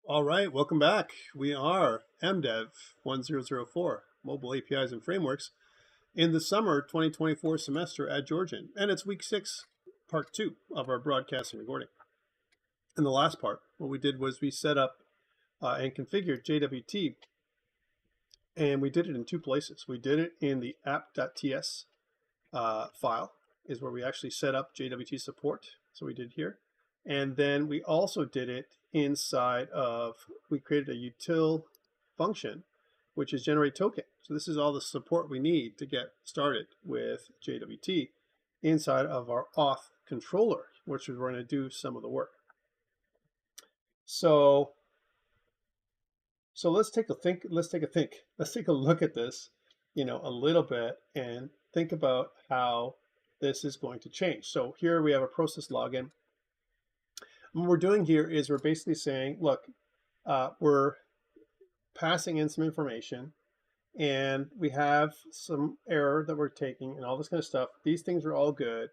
All right, welcome back. We are MDEV1004, Mobile APIs and Frameworks, in the summer 2024 semester at Georgian. And it's week 6, part 2 of our broadcasting recording. In the last part, what we did was we set up and configured JWT, and we did it in two places. We did it in the app.ts file, is where we actually set up JWT support. So we did here. And then we also did it inside of, we created a util function, which is generate token. So this is all the support we need to get started with JWT inside of our auth controller, which is where we're going to do some of the work. So let's take a look at this, a little bit and think about how this is going to change. So here we have a process login. What we're doing here is we're basically saying, look, we're passing in some information and we have some error that we're taking and all this kind of stuff. These things are all good.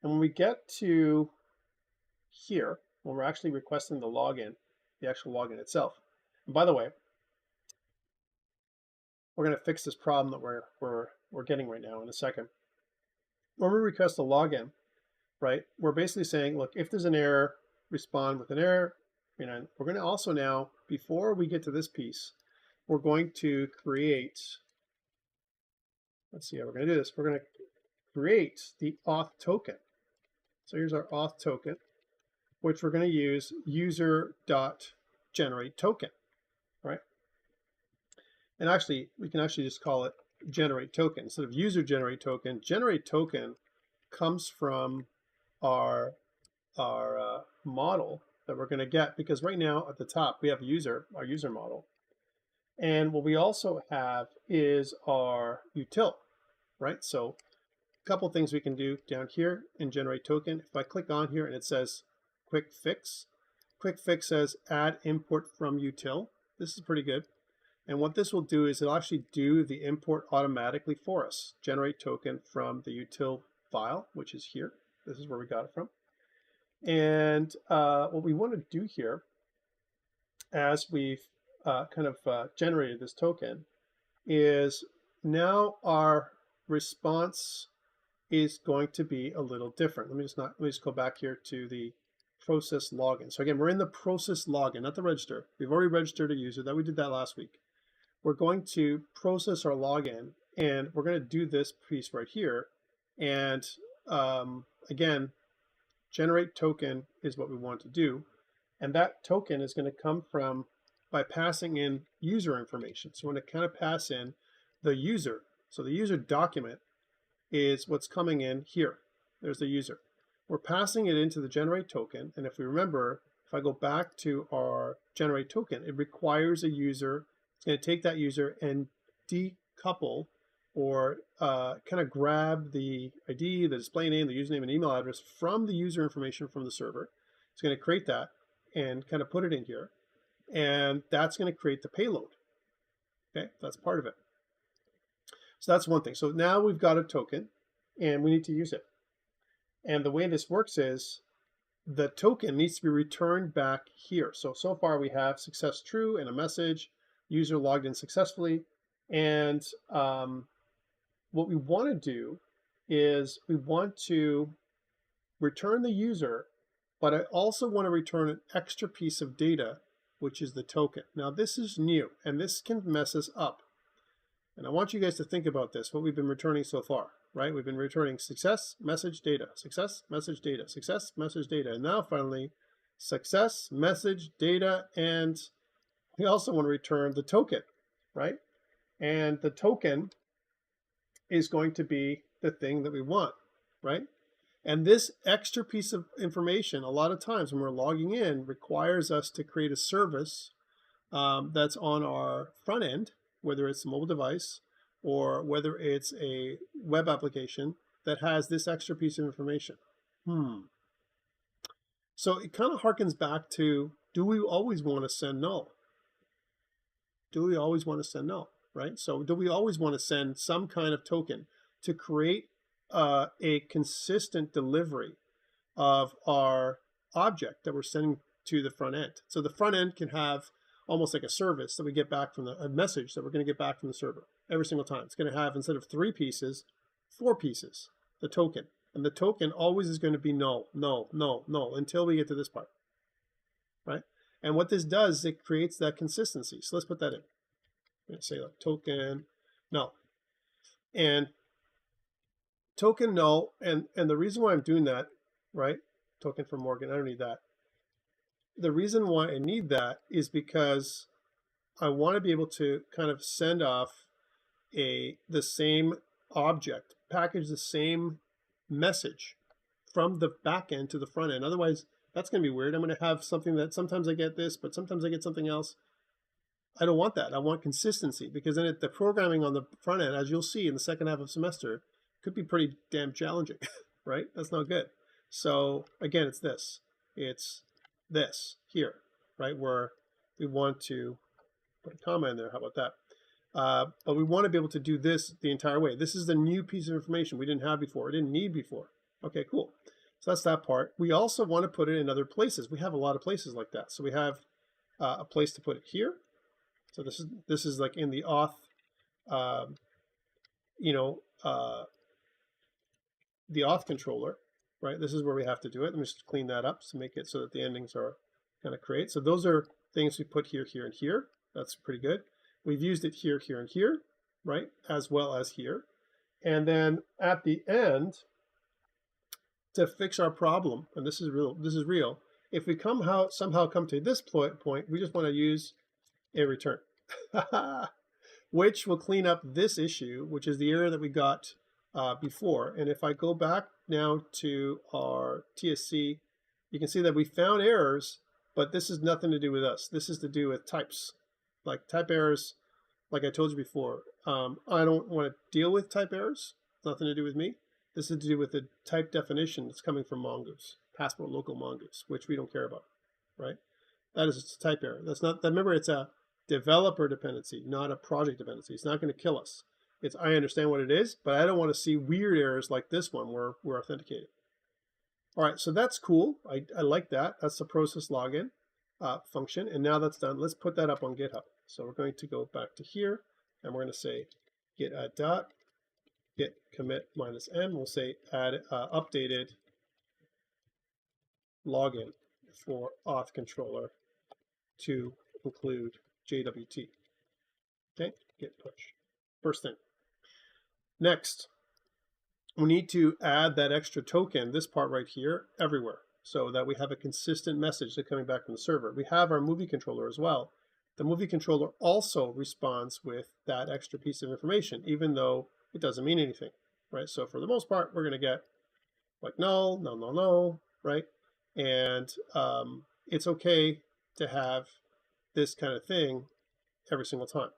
And when we get to here, when we're actually requesting the login, the actual login itself. And by the way, we're going to fix this problem that we're getting right now in a second. When we request a login, right, we're basically saying, look, if there's an error, respond with an error. And we're going to also now, before we get to this piece, we're going to create, let's see how we're going to do this. We're going to create the auth token. So here's our auth token, which we're going to use user.generateToken, right? And actually, we can actually just call it generate token. Instead of user generate token, generate token comes from our model that we're going to get, because right now at the top we have our user model, and what we also have is our util, right? So a couple things we can do down here in generate token. If I click on here and it says quick fix says add import from util. This is pretty good. And what this will do is it'll actually do the import automatically for us. Generate token from the util file, which is here. This is where we got it from. And what we want to do here, as we've generated this token, is now our response is going to be a little different. Let me just go back here to the process login. So again, we're in the process login, not the register. We've already registered a user. We did that last week. We're going to process our login, and we're going to do this piece right here. And again, generate token is what we want to do. And that token is going to come from by passing in user information. So we're going to kind of pass in the user. So the user document is what's coming in here. There's the user. We're passing it into the generate token. And if we remember, if I go back to our generate token, it requires a user. It's going to take that user and decouple or kind of grab the ID, the display name, the username, and email address from the user information from the server. It's going to create that and kind of put it in here. And that's going to create the payload. Okay, that's part of it. So that's one thing. So now we've got a token and we need to use it. And the way this works is the token needs to be returned back here. So far we have success true and a message, user logged in successfully. And what we want to do is we want to return the user, but I also want to return an extra piece of data, which is the token. Now this is new and this can mess us up. And I want you guys to think about this, what we've been returning so far, right? We've been returning success, message, data, success, message, data, success, message, data. And now finally, success, message, data, and we also want to return the token, right? And the token is going to be the thing that we want, right? And this extra piece of information, a lot of times when we're logging in, requires us to create a service that's on our front end, whether it's a mobile device or whether it's a web application that has this extra piece of information. So it kind of harkens back to, do we always want to send null? Do we always want to send null, right? So do we always want to send some kind of token to create a consistent delivery of our object that we're sending to the front end. So the front end can have almost like a service that we get back from a message that we're going to get back from the server every single time. It's going to have, instead of 3 pieces, 4 pieces, the token. And the token always is going to be null, null, null, null until we get to this part, right? And what this does, it creates that consistency. So let's put that in. I'm going to say like token null. And token null, and the reason why I'm doing that, right? Token for Morgan, I don't need that. The reason why I need that is because I want to be able to kind of send off the same object, package the same message from the back end to the front end. Otherwise, that's going to be weird. I'm going to have something that sometimes I get this, but sometimes I get something else. I don't want that. I want consistency, because then the programming on the front end, as you'll see in the second half of semester, could be pretty damn challenging, right? That's not good. So again, it's this. It's this here, right? Where we want to put a comma in there. How about that? But we want to be able to do this the entire way. This is the new piece of information we didn't have before, didn't need before. Okay, cool. So that's that part. We also want to put it in other places. We have a lot of places like that. So we have a place to put it here. So this is like in the auth, the auth controller, right? This is where we have to do it. Let me just clean that up to make it so that the endings are kind of create. So those are things we put here, here, and here. That's pretty good. We've used it here, here, and here, right? As well as here. And then at the end, to fix our problem, and this is real, if we somehow come to this point, we just want to use a return, which will clean up this issue, which is the error that we got before. And if I go back now to our TSC, you can see that we found errors, but this is nothing to do with us. This is to do with types. Like type errors, like I told you before, I don't want to deal with type errors. It's nothing to do with me. This is to do with the type definition that's coming from Mongoose, Passport Local Mongoose, which we don't care about, right? That is just a type error. That's not, remember, it's a developer dependency, not a project dependency. It's not going to kill us. I understand what it is, but I don't want to see weird errors like this one where we're authenticated. All right, so that's cool. I like that. That's the process login function. And now that's done, let's put that up on GitHub. So we're going to go back to here, and we're going to say git add dot, git commit -m. We'll say add updated login for auth controller to include JWT. Okay, git push. First thing. Next, we need to add that extra token, this part right here, everywhere, so that we have a consistent message that's coming back from the server. We have our movie controller as well. The movie controller also responds with that extra piece of information, even though it doesn't mean anything, right? So for the most part, we're going to get like null, null, null, null, right? And it's okay to have this kind of thing every single time,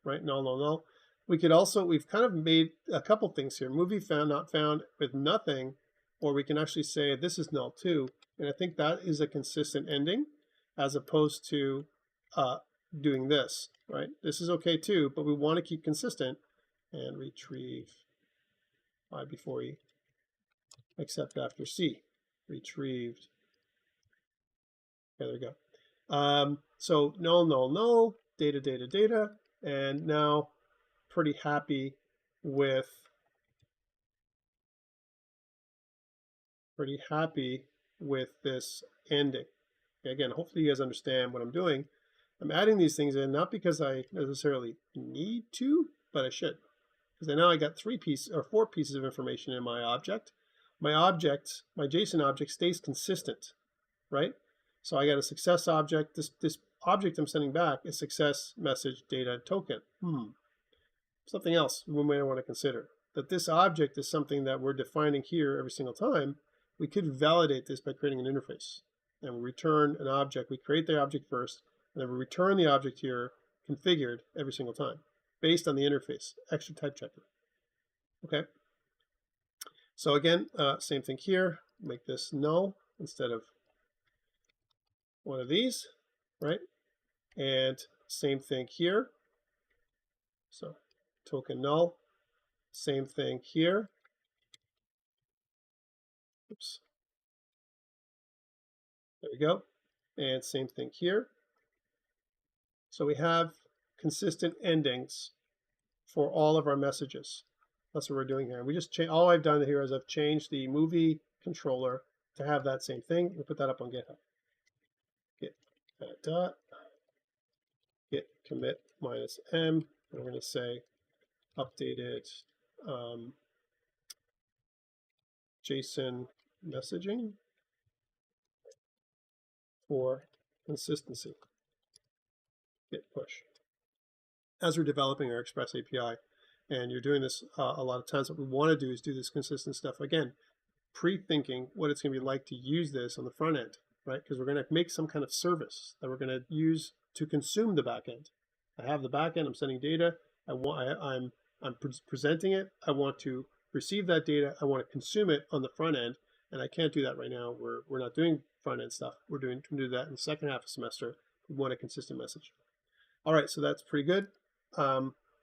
right? Null, null, null. We could also, we've kind of made a couple things here. Movie found, not found with nothing, or we can actually say this is null too. And I think that is a consistent ending as opposed to doing this, right? This is okay too, but we want to keep consistent and retrieve I before E, except after C, retrieved. Okay, there we go. So null, null, null, data, data, data, and now pretty happy with this ending. Okay, again, hopefully you guys understand what I'm doing. I'm adding these things in not because I necessarily need to, but I should. Because now I got 4 pieces of information in my object. My JSON object stays consistent, right? So I got a success object. This object I'm sending back is success message data token. Something else we may want to consider. That this object is something that we're defining here every single time. We could validate this by creating an interface. And we return an object. We create the object first, and then we return the object here configured every single time based on the interface, extra type checker. Okay. So again, same thing here. Make this null instead of one of these, right? And same thing here. So token null, same thing here. Oops. There we go. And same thing here. So we have consistent endings for all of our messages. That's what we're doing here. We just change. All I've done here is I've changed the movie controller to have that same thing. We'll put that up on GitHub. Git dot git commit minus m. And we're going to say updated JSON messaging for consistency. Git push. As we're developing our Express API, and you're doing this a lot of times, what we want to do is do this consistent stuff. Again, pre-thinking what it's going to be like to use this on the front end, right? Because we're going to make some kind of service that we're going to use to consume the back end. I have the back end, I'm sending data, I'm presenting it, I want to receive that data, I want to consume it on the front end, and I can't do that right now. We're not doing front end stuff. We're doing to do that in the second half of the semester. We want a consistent message. All right, so that's pretty good.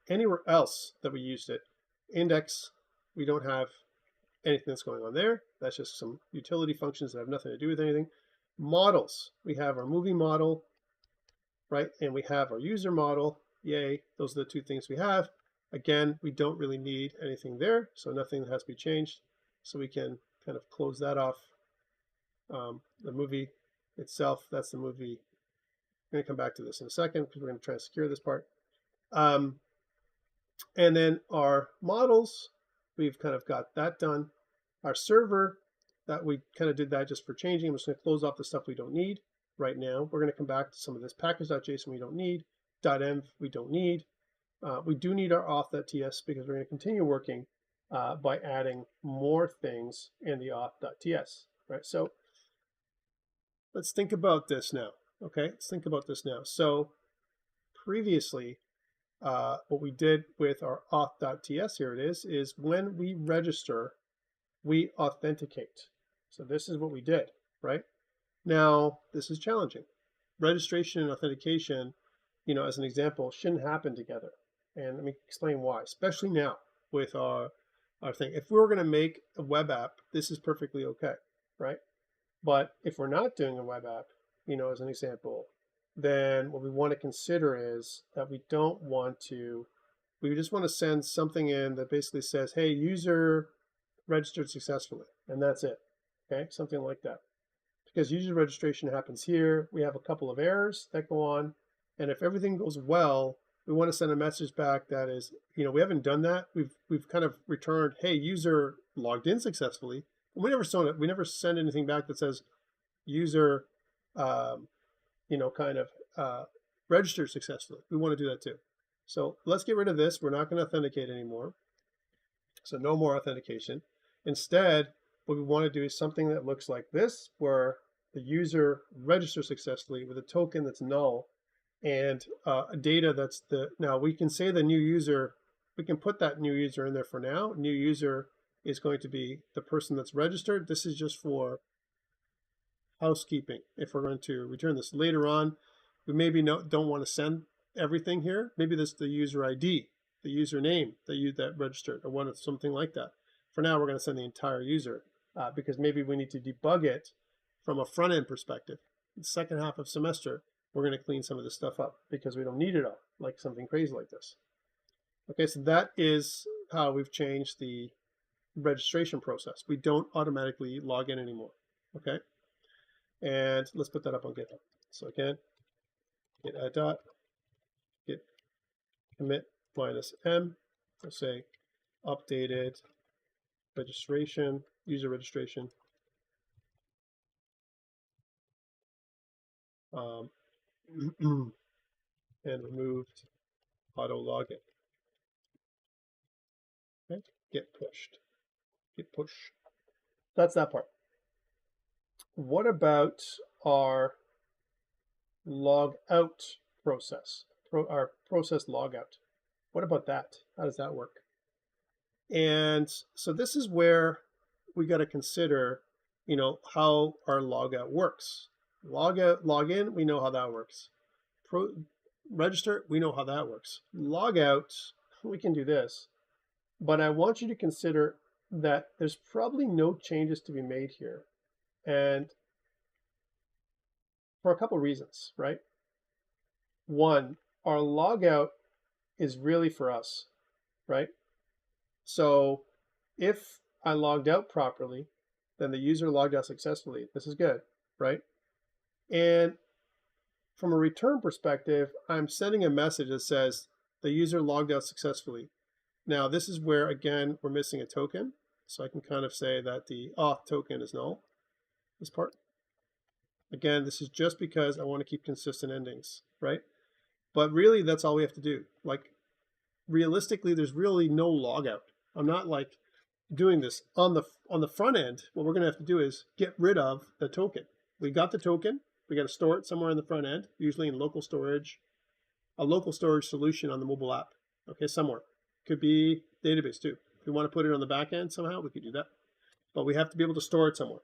Anywhere else that we used it, index, we don't have anything that's going on there. That's just some utility functions that have nothing to do with anything. Models, we have our movie model, right? And we have our user model. Yay, those are the two things we have. Again, we don't really need anything there, so nothing has to be changed. So we can kind of close that off. The movie itself, that's the movie. I'm going to come back to this in a second because we're going to try to secure this part. And then our models, we've kind of got that done. Our server, that we kind of did that just for changing. I'm just going to close off the stuff we don't need right now. We're going to come back to some of this package.json we don't need, .env we don't need. We do need our auth.ts because we're going to continue working by adding more things in the auth.ts, right? So let's think about this now. Okay, let's think about this now. So previously, what we did with our auth.ts, here it is when we register, we authenticate. So this is what we did, right? Now, this is challenging. Registration and authentication, you know, as an example, shouldn't happen together. And let me explain why, especially now with our thing. If we were going to make a web app, this is perfectly okay, right? But if we're not doing a web app, you know, as an example, then what we want to consider is that we don't want to, we just want to send something in that basically says, hey, user registered successfully, and that's it, okay? Something like that. Because user registration happens here, we have a couple of errors that go on, and if everything goes well, we want to send a message back that is, you know, we haven't done that. We've kind of returned, hey, user logged in successfully. We never send anything back that says user, you know, kind of registered successfully. We want to do that too. So let's get rid of this. We're not going to authenticate anymore. So no more authentication. Instead, what we want to do is something that looks like this, where the user registers successfully with a token that's null and data that's now we can say the new user, we can put that new user in there for now. New user is going to be the person that's registered. This is just for housekeeping. If we're going to return this later on, we maybe don't want to send everything here. Maybe this is the user ID, the username that registered, or something like that. For now, we're going to send the entire user because maybe we need to debug it from a front end perspective. The second half of semester, we're going to clean some of this stuff up because we don't need it all, like something crazy like this. Okay, so that is how we've changed the registration process. We don't automatically log in anymore. Okay, and let's put that up on GitHub. So again, git add dot git commit minus m. We'll say updated registration, user registration. And removed auto login. Okay, get pushed. Git push. That's that part. What about our log out process, our process logout? What about that? How does that work? And so this is where we got to consider, you know, how our logout works. Login, we know how that works. Register, we know how that works. Logout, we can do this. But I want you to consider that there's probably no changes to be made here. And for a couple reasons, right? One, our logout is really for us, right? So if I logged out properly, then the user logged out successfully. This is good, right? And from a return perspective, I'm sending a message that says the user logged out successfully. Now, this is where, again, we're missing a token. So I can kind of say that the auth token is null, this part. Again, this is just because I want to keep consistent endings, right? But really, that's all we have to do. Like, realistically, there's really no logout. I'm not like doing this on the front end. What we're going to have to do is get rid of the token. We got the token. We got to store it somewhere in the front end, usually in local storage, a local storage solution on the mobile app. Okay, somewhere. Could be database too. If we want to put it on the back end somehow, we could do that. But we have to be able to store it somewhere.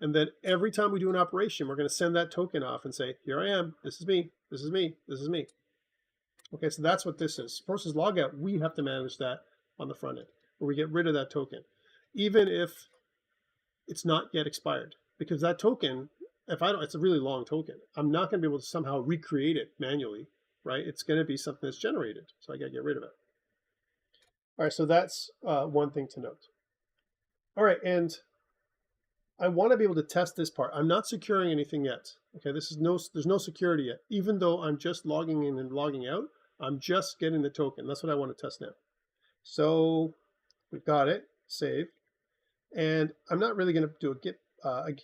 And then every time we do an operation, we're going to send that token off and say, here I am. This is me. This is me. This is me. Okay, so that's what this is. Versus logout, we have to manage that on the front end, where we get rid of that token, even if it's not yet expired. Because that token, if I don't, it's a really long token. I'm not going to be able to somehow recreate it manually, right? It's going to be something that's generated, so I got to get rid of it. All right, so that's one thing to note. All right, and I want to be able to test this part. I'm not securing anything yet. Okay, there's no security yet. Even though I'm just logging in and logging out, I'm just getting the token. That's what I want to test now. So we've got it, save. And I'm not really going to do a git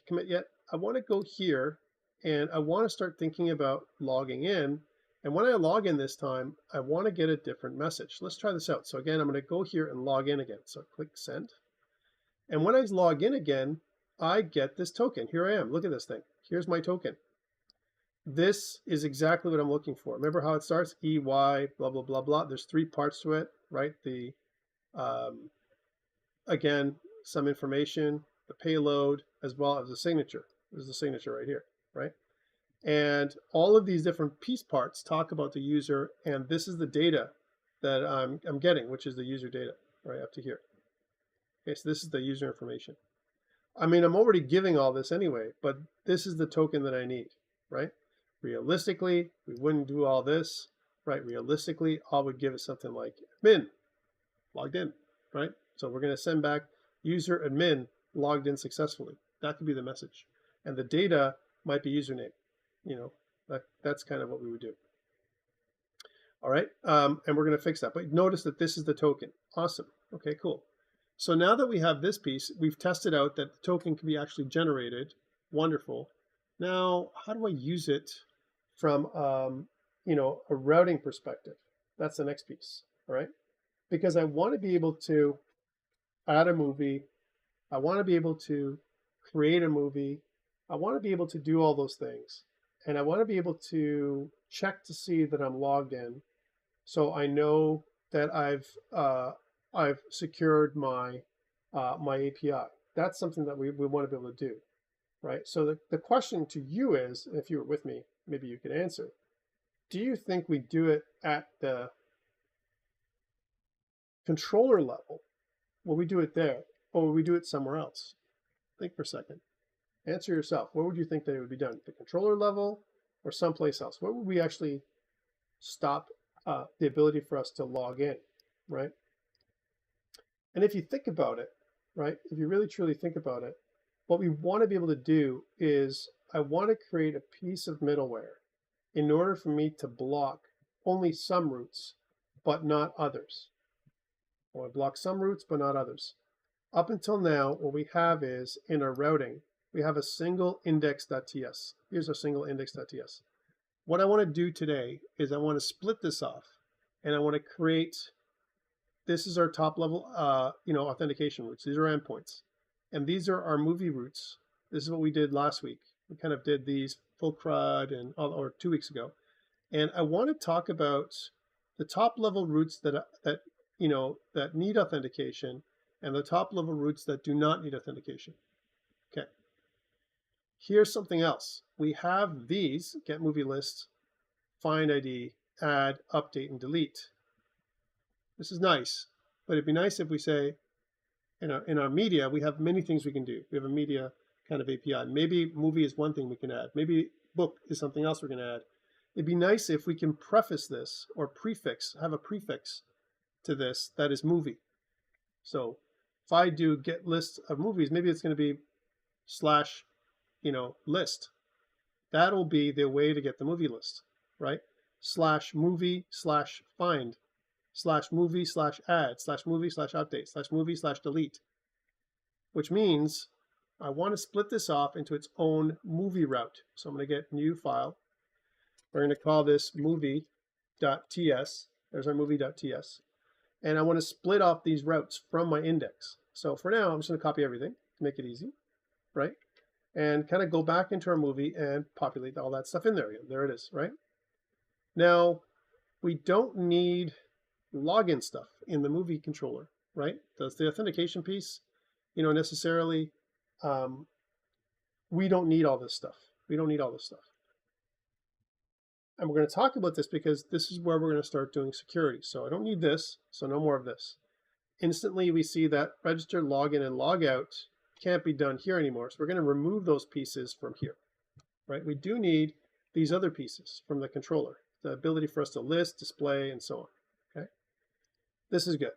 commit yet. I want to go here and I want to start thinking about logging in. And when I log in this time, I want to get a different message. Let's try this out. So again, I'm going to go here and log in again. So click send. And when I log in again, I get this token. Here I am. Look at this thing. Here's my token. This is exactly what I'm looking for. Remember how it starts? EY, blah, blah, blah, blah. There's three parts to it, right? The, again, some information, the payload, as well as the signature. There's the signature right here, right? And all of these different piece parts talk about the user, and this is the data that I'm getting, which is the user data, right up to here. Okay, so this is the user information. I mean, I'm already giving all this anyway, but this is the token that I need, right? Realistically, we wouldn't do all this, right? Realistically, all would give us something like admin, logged in, right? So we're going to send back user admin logged in successfully. That could be the message. And the data might be username. You know, that's kind of what we would do. All right, and we're going to fix that. But notice that this is the token. Awesome. Okay, cool. So now that we have this piece, we've tested out that the token can be actually generated. Wonderful. Now, how do I use it from, you know, a routing perspective? That's the next piece, all right? Because I want to be able to add a movie. I want to be able to create a movie. I want to be able to do all those things. And I want to be able to check to see that I'm logged in, so I know that I've secured my my API. That's something that we want to be able to do, right? So the question to you is, if you were with me, maybe you could answer. Do you think we do it at the controller level? Will we do it there, or will we do it somewhere else? Think for a second. Answer yourself. Where would you think that it would be done? The controller level or someplace else? Where would we actually stop the ability for us to log in, right? And if you think about it, right, if you really truly think about it, what we want to be able to do is I want to create a piece of middleware in order for me to block only some routes, but not others. I want to block some routes, but not others. Up until now, what we have is in our routing, we have a single index.ts. Here's our single index.ts. What I want to do today is I want to split this off, and I want to create, this is our top level you know, authentication routes. These are endpoints. And these are our movie routes. This is what we did last week. We kind of did these full CRUD and or 2 weeks ago. And I want to talk about the top level routes that you know, that need authentication, and the top level routes that do not need authentication. Okay. Here's something else. We have these get movie list, find ID, add, update, and delete. This is nice, but it'd be nice if we say in our media, we have many things we can do. We have a media kind of API. Maybe movie is one thing we can add. Maybe book is something else we're going to add. It'd be nice if we can preface this or prefix, have a prefix to this that is movie. So if I do get list of movies, maybe it's going to be slash, list. That'll be the way to get the movie list, right? Slash movie slash find slash movie slash add slash movie slash update slash movie slash delete, which means I want to split this off into its own movie route. So I'm going to get new file. We're going to call this movie.ts. There's our movie.ts. And I want to split off these routes from my index. So for now, I'm just going to copy everything to make it easy, right? And kind of go back into our movie and populate all that stuff in there again. There it is, right? Now, we don't need login stuff in the movie controller, right? Does the authentication piece, necessarily, we don't need all this stuff. We don't need all this stuff. And we're going to talk about this because this is where we're going to start doing security. So I don't need this, so no more of this. Instantly, we see that register, login, and logout can't be done here anymore. So we're going to remove those pieces from here, right? We do need these other pieces from the controller, the ability for us to list, display, and so on, okay? This is good.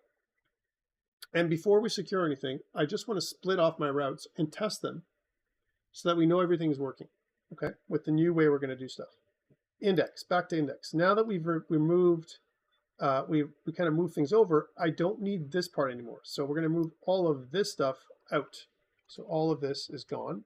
And before we secure anything, I just want to split off my routes and test them so that we know everything is working, okay, with the new way we're going to do stuff. Index, back to index. Now that we've removed, we kind of move things over, I don't need this part anymore. So we're going to move all of this stuff out. So all of this is gone.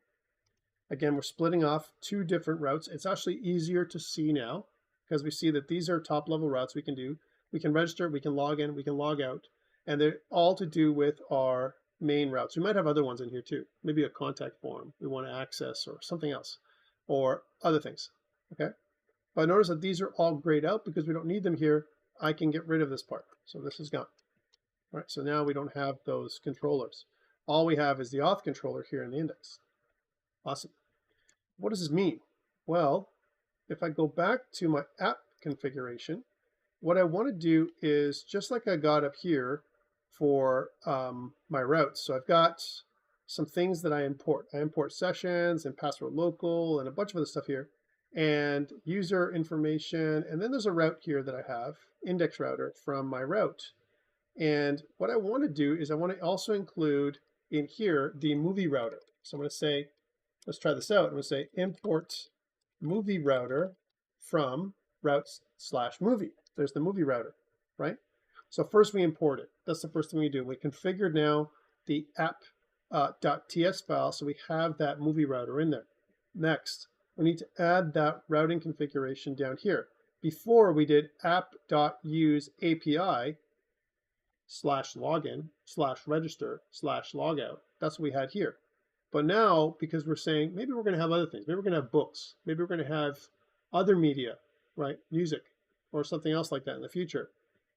Again, we're splitting off two different routes. It's actually easier to see now because we see that these are top level routes we can do. We can register, we can log in, we can log out, and they're all to do with our main routes. We might have other ones in here too. Maybe a contact form we want to access or something else or other things, okay? But notice that these are all grayed out because we don't need them here. I can get rid of this part. So this is gone. All right, so now we don't have those controllers. All we have is the auth controller here in the index. Awesome. What does this mean? Well, if I go back to my app configuration, what I want to do is just like I got up here for my routes. So I've got some things that I import. I import sessions and password local and a bunch of other stuff here, and user information. And then there's a route here that I have, index router from my route. And what I want to do is I want to also include in here the movie router. So I'm going to say, let's try this out. I'm going to say import movie router from routes/movie. There's the movie router, right? So first we import it. That's the first thing we do. We configured now the app.ts file, so we have that movie router in there. Next, we need to add that routing configuration down here. Before we did app.use API /login/register/logout. That's what we had here. But now, because we're saying maybe we're going to have other things, maybe we're going to have books, maybe we're going to have other media, right? Music or something else like that in the future.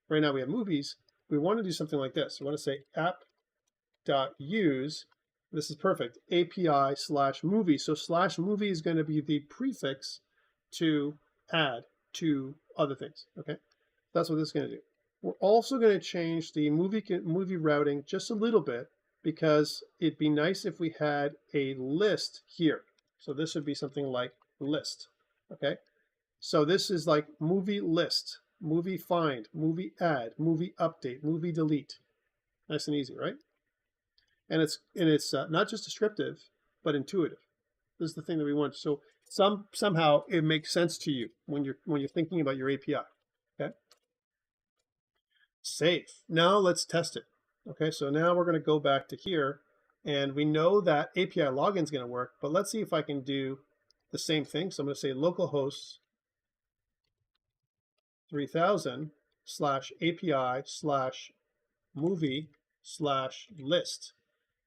Right now we have movies. We want to do something like this. We want to say app.use, this is perfect, API/movie. So /movie is going to be the prefix to add to other things, okay? That's what this is going to do. We're also going to change the movie routing just a little bit because it'd be nice if we had a list here. So this would be something like list, okay? So this is like movie list, movie find, movie add, movie update, movie delete. Nice and easy, right? And it's not just descriptive, but intuitive. This is the thing that we want. So somehow it makes sense to you when you're thinking about your API. Okay. Save. Now let's test it. Okay, so now we're going to go back to here, and we know that API login is going to work, but let's see if I can do the same thing. So I'm going to say localhost 3000/API/movie/list.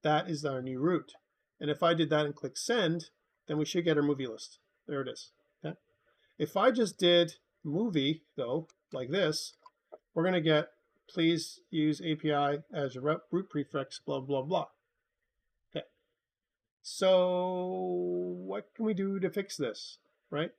That is our new route. And if I did that and click send, then we should get our movie list. There it is. Okay. If I just did movie, though, like this, we're going to get please use API as your root prefix, blah, blah, blah. Okay. So what can we do to fix this, right?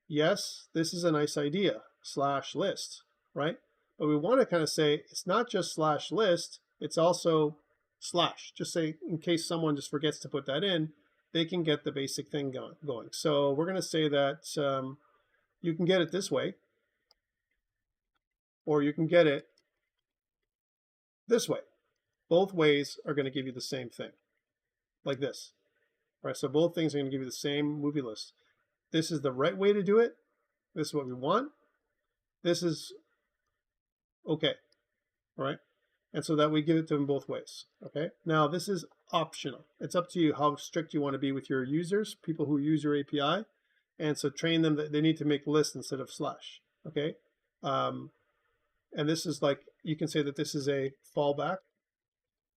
Yes, this is a nice idea, /list, right? But we want to kind of say it's not just /list, it's also /. Just say in case someone just forgets to put that in, they can get the basic thing going. So we're going to say that you can get it this way, or you can get it this way. Both ways are going to give you the same thing, like this. All right, so both things are going to give you the same movie list. This is the right way to do it. This is what we want. This is okay. All right. And so that we give it to them both ways. Okay. Now this is optional. It's up to you how strict you want to be with your users, people who use your API. And so train them that they need to make lists instead of slash. Okay. And this is like, you can say that this is a fallback,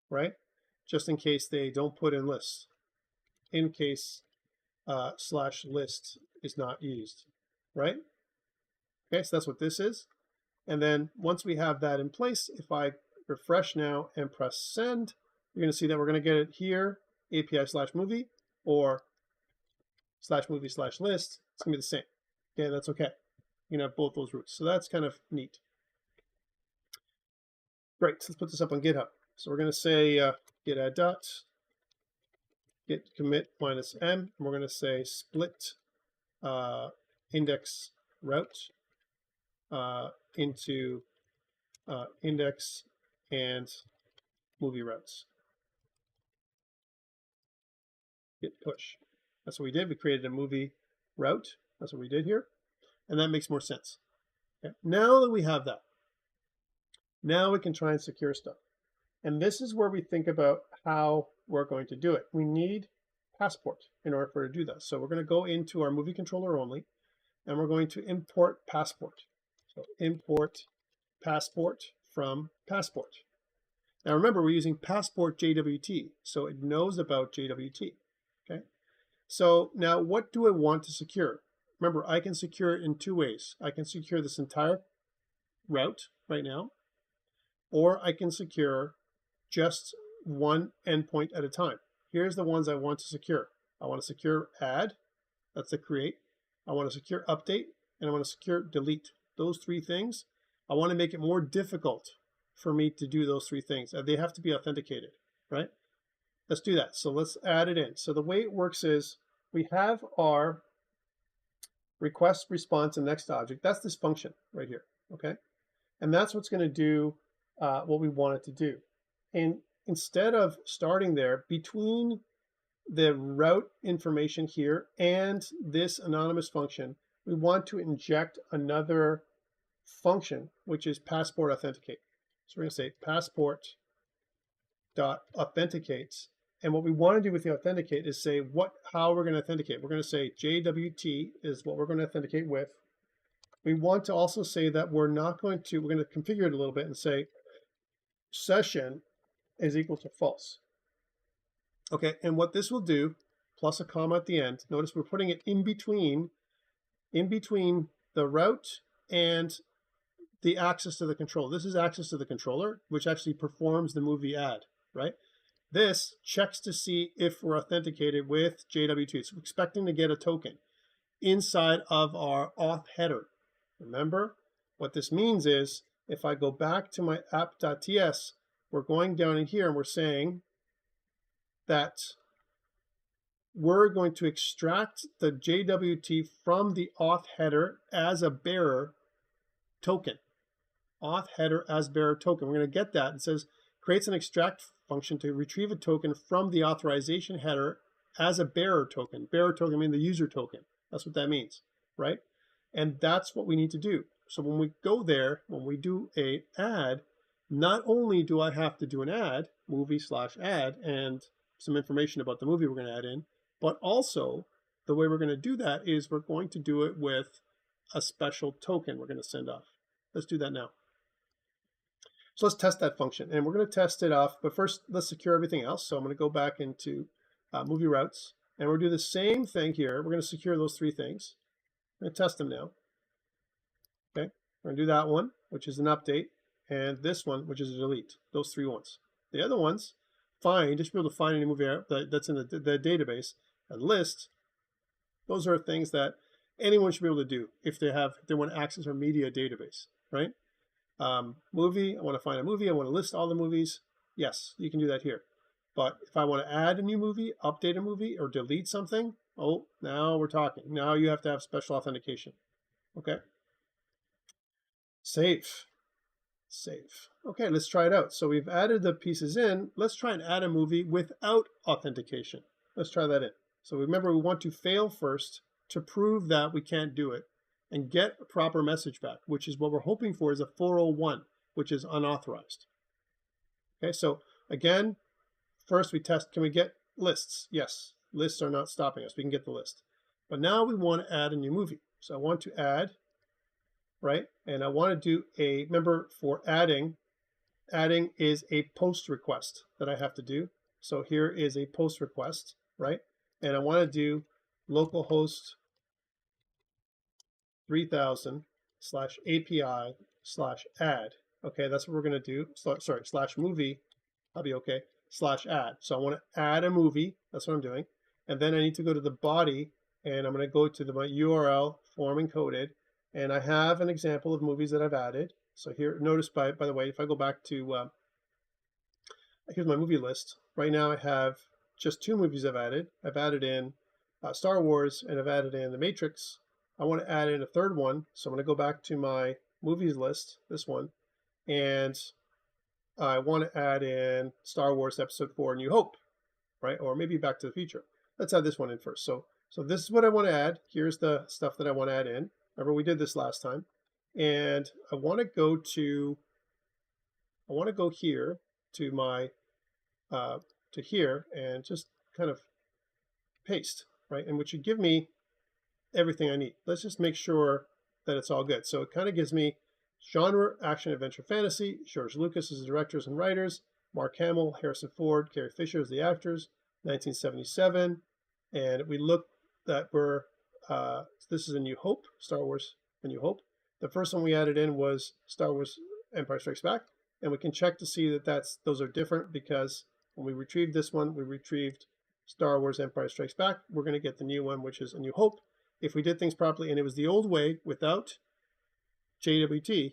right? Just in case they don't put in lists, in case slash list is not used, right? Okay, so that's what this is. And then once we have that in place, if I refresh now and press send, you're going to see that we're going to get it here, API slash movie or slash movie slash list. It's going to be the same. Okay, that's okay. You can have both those routes. So that's kind of neat. Great, so let's put this up on GitHub. So we're going to say git add dot, git commit minus m, and we're going to say split index route into index and movie routes. Git push. That's what we did. We created a movie route. That's what we did here. And that makes more sense. Okay. Now that we have that, now we can try and secure stuff. And this is where we think about how we're going to do it. We need Passport in order for it to do that. So we're going to go into our movie controller only, and we're going to import Passport. So import Passport from Passport. Now remember, we're using Passport JWT, so it knows about JWT. Okay. So now what do I want to secure? Remember, I can secure it in two ways. I can secure this entire route right now, or I can secure just one endpoint at a time. Here's the ones I want to secure. I want to secure add, that's the create. I want to secure update, and I want to secure delete. Those three things, I want to make it more difficult for me to do those three things. They have to be authenticated, right? Let's do that. So let's add it in. So the way it works is we have our request, response, and next object. That's this function right here, okay? And that's what's going to do what we want it to do. And instead of starting there, between the route information here and this anonymous function, we want to inject another function, which is passport authenticate. So we're going to say passport dot authenticates. And what we want to do with the authenticate is say how we're going to authenticate. We're going to say JWT is what we're going to authenticate with. We want to also say that we're going to configure it a little bit and say session is equal to false. Okay, and what this will do, plus a comma at the end, notice we're putting it in between the route and the access to the controller. This is access to the controller, which actually performs the movie add, right? This checks to see if we're authenticated with JWT. So we're expecting to get a token inside of our auth header. Remember, what this means is if I go back to my app.ts, we're going down in here and we're saying that we're going to extract the JWT from the auth header as a bearer token. Auth header as bearer token. We're going to get that. It says creates an extract function to retrieve a token from the authorization header as a bearer token. Bearer token means the user token. That's what that means, right? And that's what we need to do. So when we go there, when we do a add, not only do I have to do an add, movie/add, and some information about the movie we're going to add in, but also the way we're going to do that is we're going to do it with a special token we're going to send off. Let's do that now. So let's test that function, and we're going to test it off, but first let's secure everything else. So I'm going to go back into movie routes, and we're going to do the same thing here. We're going to secure those three things. I'm going to test them now. Okay, we're going to do that one, which is an update, and this one, which is a delete. Those three ones. The other ones, fine, just be able to find any movie that's in the database. A list, those are things that anyone should be able to do if they want to access our media database, right? Movie, I want to find a movie, I want to list all the movies. Yes, you can do that here. But if I want to add a new movie, update a movie, or delete something, oh, now we're talking. Now you have to have special authentication. Okay. Save. Save. Okay, let's try it out. So we've added the pieces in. Let's try and add a movie without authentication. Let's try that in. So remember, we want to fail first to prove that we can't do it and get a proper message back, which is what we're hoping for is a 401, which is unauthorized. Okay, so again, first we test, can we get lists? Yes, lists are not stopping us. We can get the list. But now we want to add a new movie. So I want to add, right? And I want to do a, remember for adding is a post request that I have to do. So here is a post request, right? And I want to do localhost 3000 /API/add. Okay, that's what we're going to do. Sorry, /movie. I'll be okay. /add. So I want to add a movie. That's what I'm doing. And then I need to go to the body, and I'm going to go to my URL form encoded. And I have an example of movies that I've added. So here, notice by the way, if I go back to, here's my movie list. Right now I have just 2 movies I've added. I've added in Star Wars, and I've added in The Matrix. I want to add in a 3rd one. So I'm going to go back to my movies list, this one. And I want to add in Star Wars Episode 4, New Hope, right? Or maybe Back to the Future. Let's add this one in first. So this is what I want to add. Here's the stuff that I want to add in. Remember, we did this last time. And I want to go here to my, to here and just kind of paste, right? And which should give me everything I need. Let's just make sure that it's all good. So it kind of gives me genre, action, adventure, fantasy. George Lucas is the directors and writers. Mark Hamill, Harrison Ford, Carrie Fisher is the actors. 1977. And we look that we're, this is A New Hope, Star Wars A New Hope. The first one we added in was Star Wars Empire Strikes Back. And we can check to see that those are different because when we retrieved this one, we retrieved Star Wars Empire Strikes Back. We're going to get the new one, which is A New Hope. If we did things properly and it was the old way without JWT,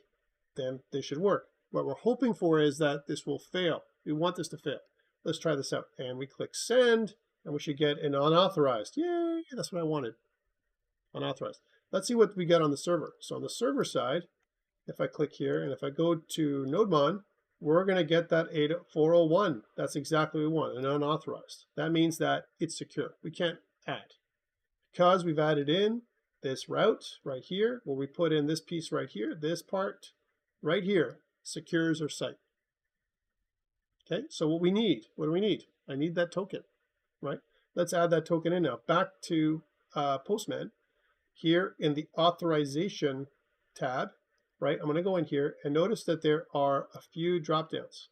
then they should work. What we're hoping for is that this will fail. We want this to fail. Let's try this out. And we click send, and we should get an unauthorized. Yay, that's what I wanted. Unauthorized. Let's see what we got on the server. So on the server side, if I click here, and if I go to NodeMon, we're going to get that 401. That's exactly what we want, an unauthorized. That means that it's secure. We can't add. Because we've added in this route right here, where we put in this piece right here, this part right here, secures our site. Okay, so what do we need? I need that token, right? Let's add that token in now. Back to Postman. Here in the authorization tab, right? I'm going to go in here and notice that there are a few drop downs.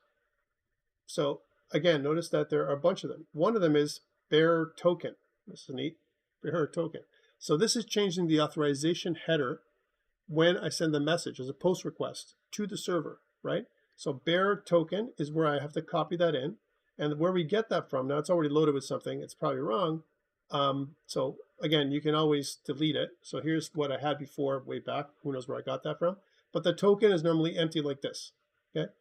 So again, notice that there are a bunch of them. One of them is bearer token. This is neat. Bearer token. So this is changing the authorization header when I send the message as a post request to the server, right? So bearer token is where I have to copy that in. And where we get that from, now it's already loaded with something, it's probably wrong. So again, you can always delete it. So here's what I had before, way back. Who knows where I got that from? But the token is normally empty like this, okay?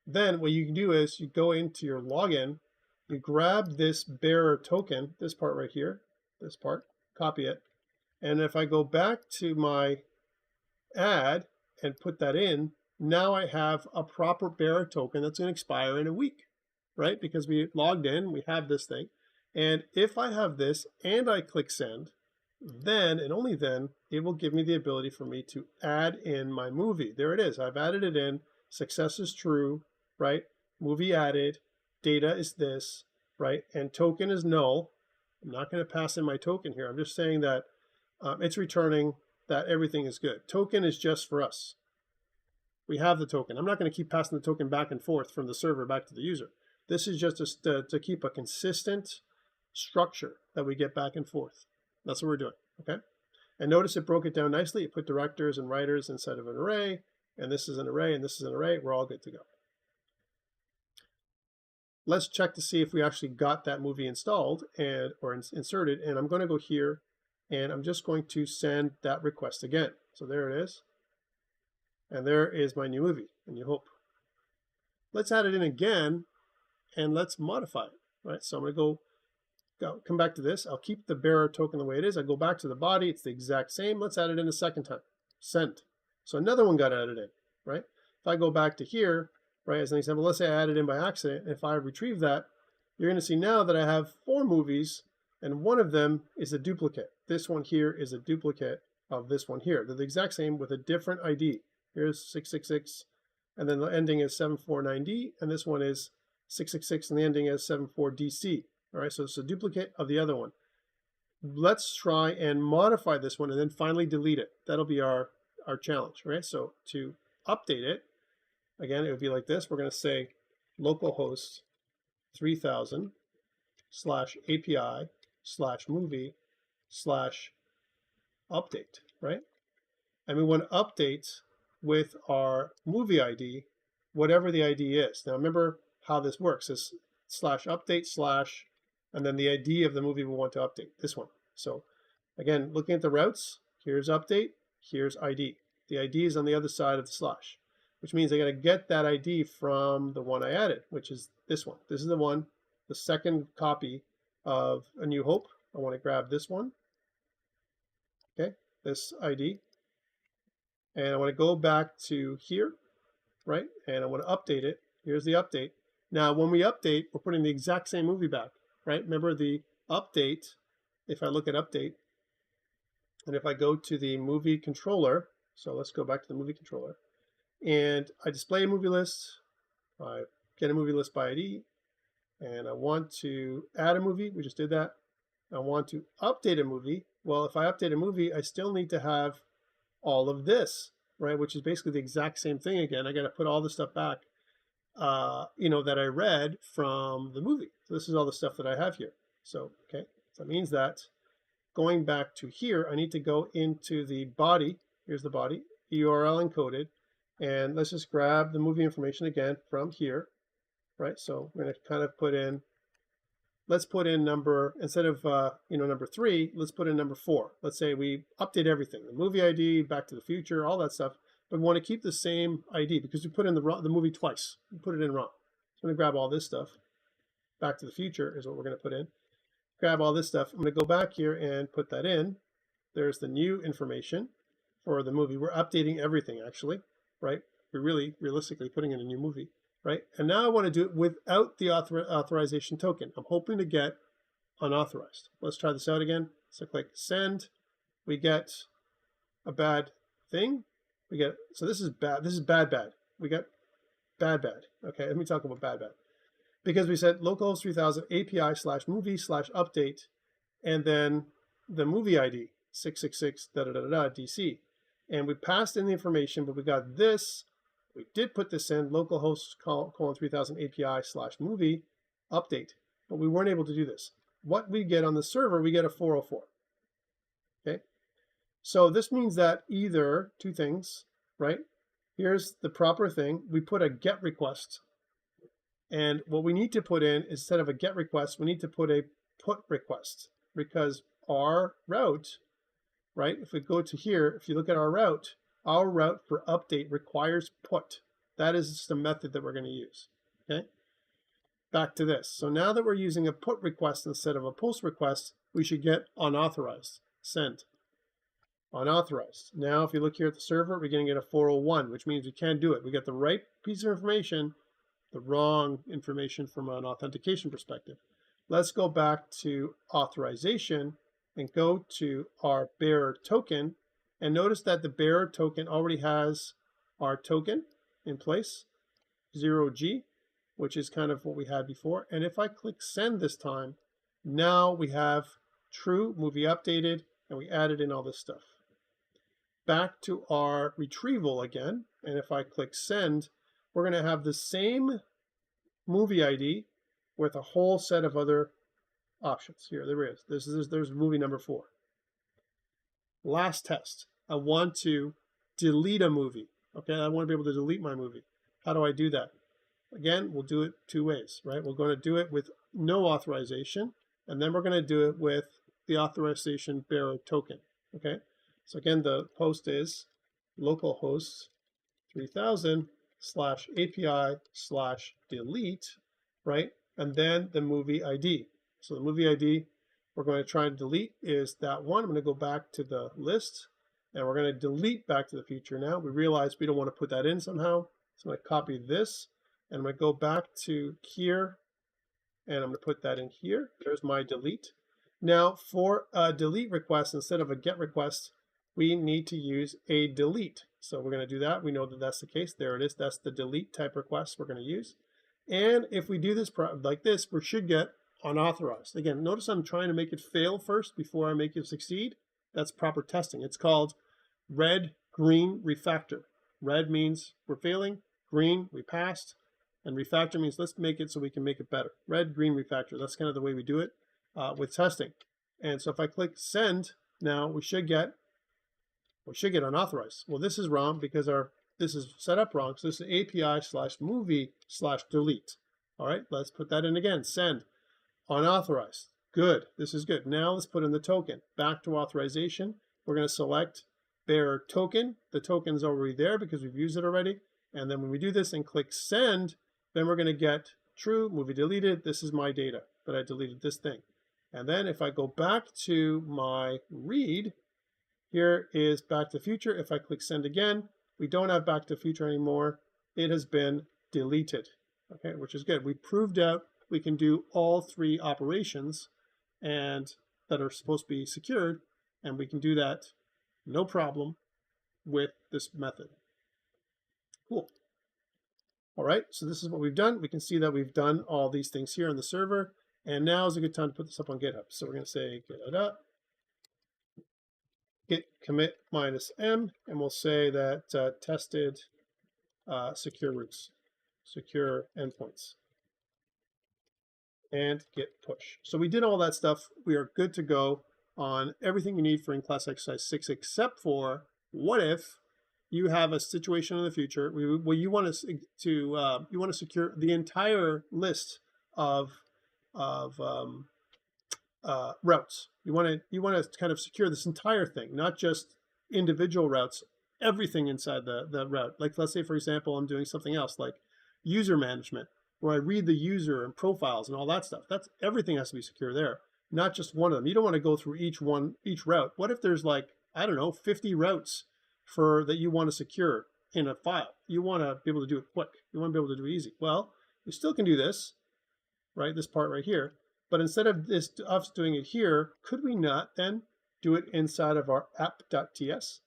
Then what you can do is you go into your login, you grab this bearer token, this part right here, this part, copy it. And if I go back to my add and put that in, now I have a proper bearer token that's going to expire in a week, right? Because we logged in, we have this thing. And if I have this and I click send, then and only then it will give me the ability for me to add in my movie. There it is. I've added it in. Success is true, right? Movie added. Data is this, right? And token is null. I'm not going to pass in my token here. I'm just saying that it's returning that everything is good. Token is just for us. We have the token. I'm not going to keep passing the token back and forth from the server back to the user. This is just to keep a consistent structure that we get back and forth. That's what we're doing, okay? And notice it broke it down nicely. It put directors and writers inside of an array, and this is an array, and this is an array. We're all good to go. Let's check to see if we actually got that movie installed or inserted, and I'm going to go here, and I'm just going to send that request again. So there it is, and there is my new movie, A New Hope. Let's add it in again, and let's modify it. right? So I'm going to come back to this. I'll keep the bearer token the way it is. I go back to the body. It's the exact same. Let's add it in a second time. Send. So another one got added in, right? If I go back to here, right, as an example, let's say I added in by accident. If I retrieve that, you're going to see now that I have 4 movies, and one of them is a duplicate. This one here is a duplicate of this one here. They're the exact same with a different ID. Here's 666, and then the ending is 749D, and this one is 666, and the ending is 74DC. All right, so it's a duplicate of the other one. Let's try and modify this one and then finally delete it. That'll be our challenge, right? So to update it, again, it would be like this. We're going to say localhost 3000 /API /movie /update, right? And we want to update with our movie ID, whatever the ID is. Now remember how this works. It's /update/ and then the ID of the movie we want to update, this one. So again, looking at the routes, here's update, here's ID. The ID is on the other side of the slash, which means I got to get that ID from the one I added, which is this one. This is the one, the second copy of A New Hope. I want to grab this one, okay, this ID, and I want to go back to here, right, and I want to update it. Here's the update. Now, when we update, we're putting the exact same movie back, right? Remember the update, if I look at update, and if I go to the movie controller, so let's go back to the movie controller, and I display a movie list, I get a movie list by ID, and I want to add a movie, we just did that. I want to update a movie. Well, if I update a movie, I still need to have all of this, right? Which is basically the exact same thing again. I got to put all the stuff back, that I read from the movie. So this is all the stuff that I have here. So, okay, so that means that going back to here, I need to go into the body. Here's the body, URL encoded. And let's just grab the movie information again from here, right? So we're going to kind of put in, let's put in number, instead of, number 3, let's put in number 4. Let's say we update everything, the movie ID, Back to the Future, all that stuff. But we want to keep the same ID because we put in the movie twice. We put it in wrong. So I'm going to grab all this stuff. Back to the Future is what we're going to put in. Grab all this stuff. I'm going to go back here and put that in. There's the new information for the movie. We're updating everything, actually, right? We're really realistically putting in a new movie, right? And now I want to do it without the authorization token. I'm hoping to get unauthorized. Let's try this out again. So click send. We get a bad thing. We get, so this is bad. This is bad. We got bad. Okay, let me talk about bad. Because we said localhost 3000 API /movie /update, and then the movie ID 666 DC. And we passed in the information, but we got this. We did put this in localhost 3000 API /movie update, but we weren't able to do this. What we get on the server, we get a 404. Okay. So this means that either two things, right? Here's the proper thing. We put a GET request. And what we need to put in, instead of a GET request, we need to put a PUT request. Because our route, right, if we go to here, if you look at our route for update requires PUT. That is just the method that we're going to use. Okay? Back to this. So now that we're using a PUT request instead of a POST request, we should get unauthorized. Send. Unauthorized. Now, if you look here at the server, we're going to get a 401, which means we can't do it. We get the right piece of information, the wrong information from an authentication perspective. Let's go back to authorization and go to our bearer token. And notice that the bearer token already has our token in place, 0G, which is kind of what we had before. And if I click send this time, now we have true movie updated, and we added in all this stuff. Back to our retrieval again, and if I click send, we're going to have the same movie ID with a whole set of other options. Here, there it is. There's movie number 4. Last test. I want to delete a movie. Okay, I want to be able to delete my movie. How do I do that? Again, we'll do it 2 ways, right? We're going to do it with no authorization, and then we're going to do it with the authorization bearer token. Okay, so again, the host is localhost 3000 /API /delete, right? and then the movie ID. So the movie ID we're going to try and delete is that one. I'm going to go back to the list, and we're going to delete Back to the Future now. We realize we don't want to put that in somehow. So I'm going to copy this, and I'm going to go back to here, and I'm going to put that in here. There's my delete. Now, for a delete request, instead of a get request, we need to use a delete. So we're going to do that. We know that that's the case. There it is. That's the delete type request we're going to use. And if we do this like this, we should get unauthorized. Again, notice I'm trying to make it fail first before I make it succeed. That's proper testing. It's called red, green, refactor. Red means we're failing. Green, we passed. And refactor means let's make it so we can make it better. Red, green, refactor. That's kind of the way we do it with testing. And so if I click send, now we should get unauthorized. Well, this is wrong because this is set up wrong. So this is API/movie/delete. All right, let's put that in again. Send. Unauthorized. Good. This is good. Now let's put in the token. Back to authorization. We're going to select bearer token. The token's already there because we've used it already. And then when we do this and click send, then we're going to get true, movie deleted. This is my data, but I deleted this thing. And then if I go back to my read, here is Back to the Future. If I click send again, we don't have Back to the Future anymore. It has been deleted, okay, which is good. We proved out we can do all three operations and that are supposed to be secured, and we can do that no problem with this method. Cool. All right, so this is what we've done. We can see that we've done all these things here on the server, and now is a good time to put this up on GitHub. So we're going to say GitHub, git commit -m, and we'll say that tested secure routes, secure endpoints, and git push. So we did all that stuff. We are good to go on everything you need for in-class exercise 6, except for what if you have a situation in the future where you want to secure the entire list of routes. You want to kind of secure this entire thing, not just individual routes, everything inside the route. Like let's say, for example, I'm doing something else like user management, where I read the user and profiles and all that stuff. That's everything has to be secure there, not just one of them. You don't want to go through each route. What if there's like, I don't know, 50 routes that you want to secure in a file? You want to be able to do it quick. You want to be able to do it easy. Well, you still can do this, right? This part right here. But instead of us doing it here, could we not then do it inside of our app.ts?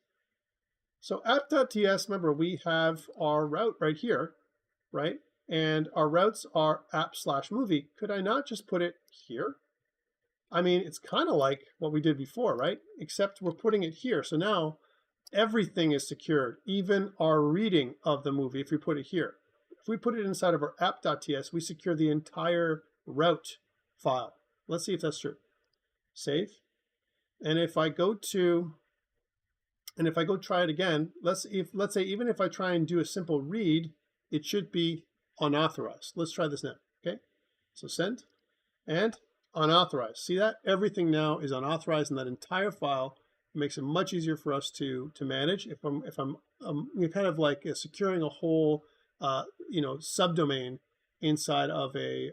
So app.ts, remember, we have our route right here, right? And our routes are app/movie. Could I not just put it here? I mean, it's kind of like what we did before, right? Except we're putting it here. So now everything is secured, even our reading of the movie, if we put it here. If we put it inside of our app.ts, we secure the entire route file. Let's see if that's true. Save. And if I go try it again, let's say even if I try and do a simple read, it should be unauthorized. Let's try this now. Okay. So send and unauthorized. See that? Everything now is unauthorized in that entire file. It makes it much easier for us to manage. If I'm kind of like securing a whole subdomain inside of a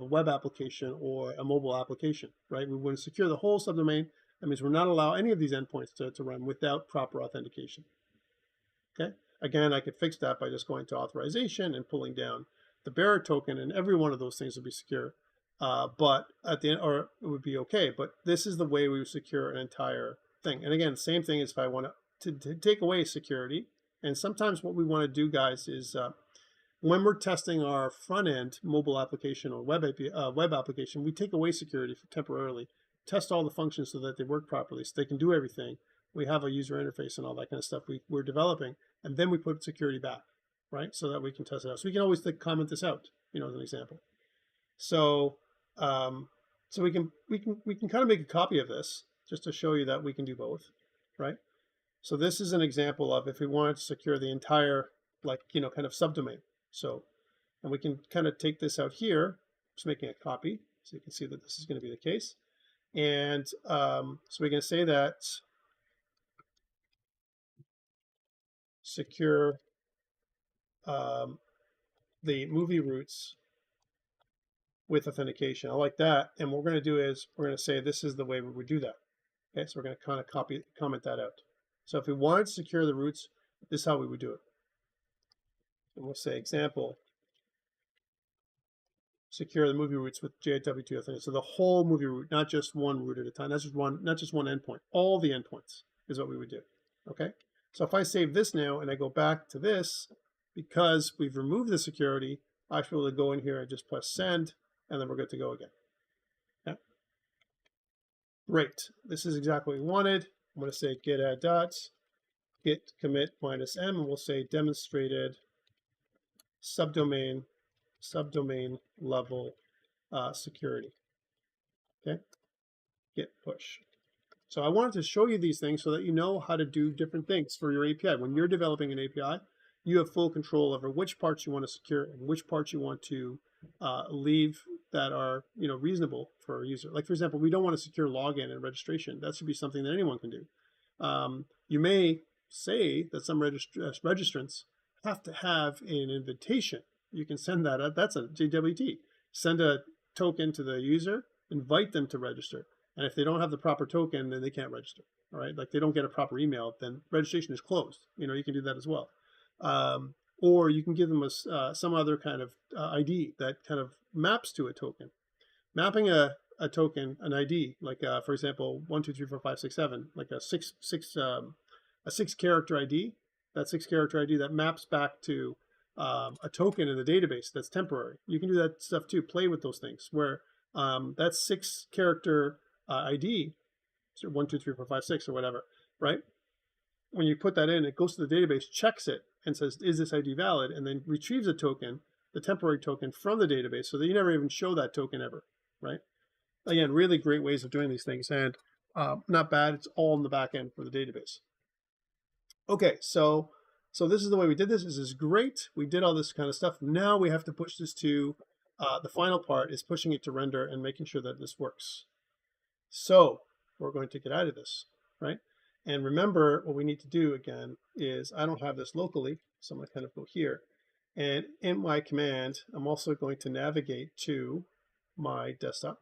web application or a mobile application, right? We want to secure the whole subdomain. That means we're not allow any of these endpoints to run without proper authentication. Okay. Again, I could fix that by just going to authorization and pulling down the bearer token, and every one of those things would be secure. But at the end, or it would be okay. But this is the way we would secure an entire thing. And again, same thing as if I want to take away security. And sometimes what we want to do, guys, is when we're testing our front end mobile application or web application, we take away security temporarily, test all the functions so that they work properly, so they can do everything. We have a user interface and all that kind of stuff we're developing, and then we put security back, right? So that we can test it out. So we can always comment this out, as an example. So we can kind of make a copy of this just to show you that we can do both, right? So this is an example of if we wanted to secure the entire, kind of subdomain. So, and we can kind of take this out here, just making a copy, so you can see that this is going to be the case. And so we can say that secure the movie routes with authentication. I like that. And what we're going to do is we're going to say this is the way we would do that. Okay, so we're going to kind of comment that out. So if we wanted to secure the roots, this is how we would do it. And we'll say example, secure the movie roots with JW2 authentication. So the whole movie root, not just one root at a time, not just one endpoint. All the endpoints is what we would do. Okay. So if I save this now and I go back to this, because we've removed the security, I should be able to go in here and just press send, and then we're good to go again. Okay. Great. This is exactly what we wanted. I'm going to say git add dots, git commit -m, and we'll say demonstrated subdomain level security. Okay, git push. So I wanted to show you these things so that you know how to do different things for your API. When you're developing an API, you have full control over which parts you want to secure and which parts you want to leave that are reasonable for a user. Like for example, we don't want to secure login and registration. That should be something that anyone can do. You may say that some registrants have to have an invitation. You can send that. That's a JWT. Send a token to the user, invite them to register. And if they don't have the proper token, then they can't register. All right, like they don't get a proper email, then registration is closed. You can do that as well. Or you can give them some other kind of ID that kind of maps to a token. Mapping a token, an ID, like for example, 1, 2, 3, 4, 5, 6, 7, like a six character ID. That 6-character ID that maps back to a token in the database that's temporary. You can do that stuff too. Play with those things where that 6-character ID, so 1, 2, 3, 4, 5, 6 or whatever, right? When you put that in, it goes to the database, checks it, and says, is this ID valid? And then retrieves a token, the temporary token, from the database so that you never even show that token ever, right? Again, really great ways of doing these things, and not bad. It's all in the back end for the database. Okay, so this is the way we did this. This is great. We did all this kind of stuff. Now we have to push this to, the final part is pushing it to render and making sure that this works. So we're going to get out of this, right? And remember what we need to do again is I don't have this locally, so I'm going to kind of go here. And in my command, I'm also going to navigate to my desktop.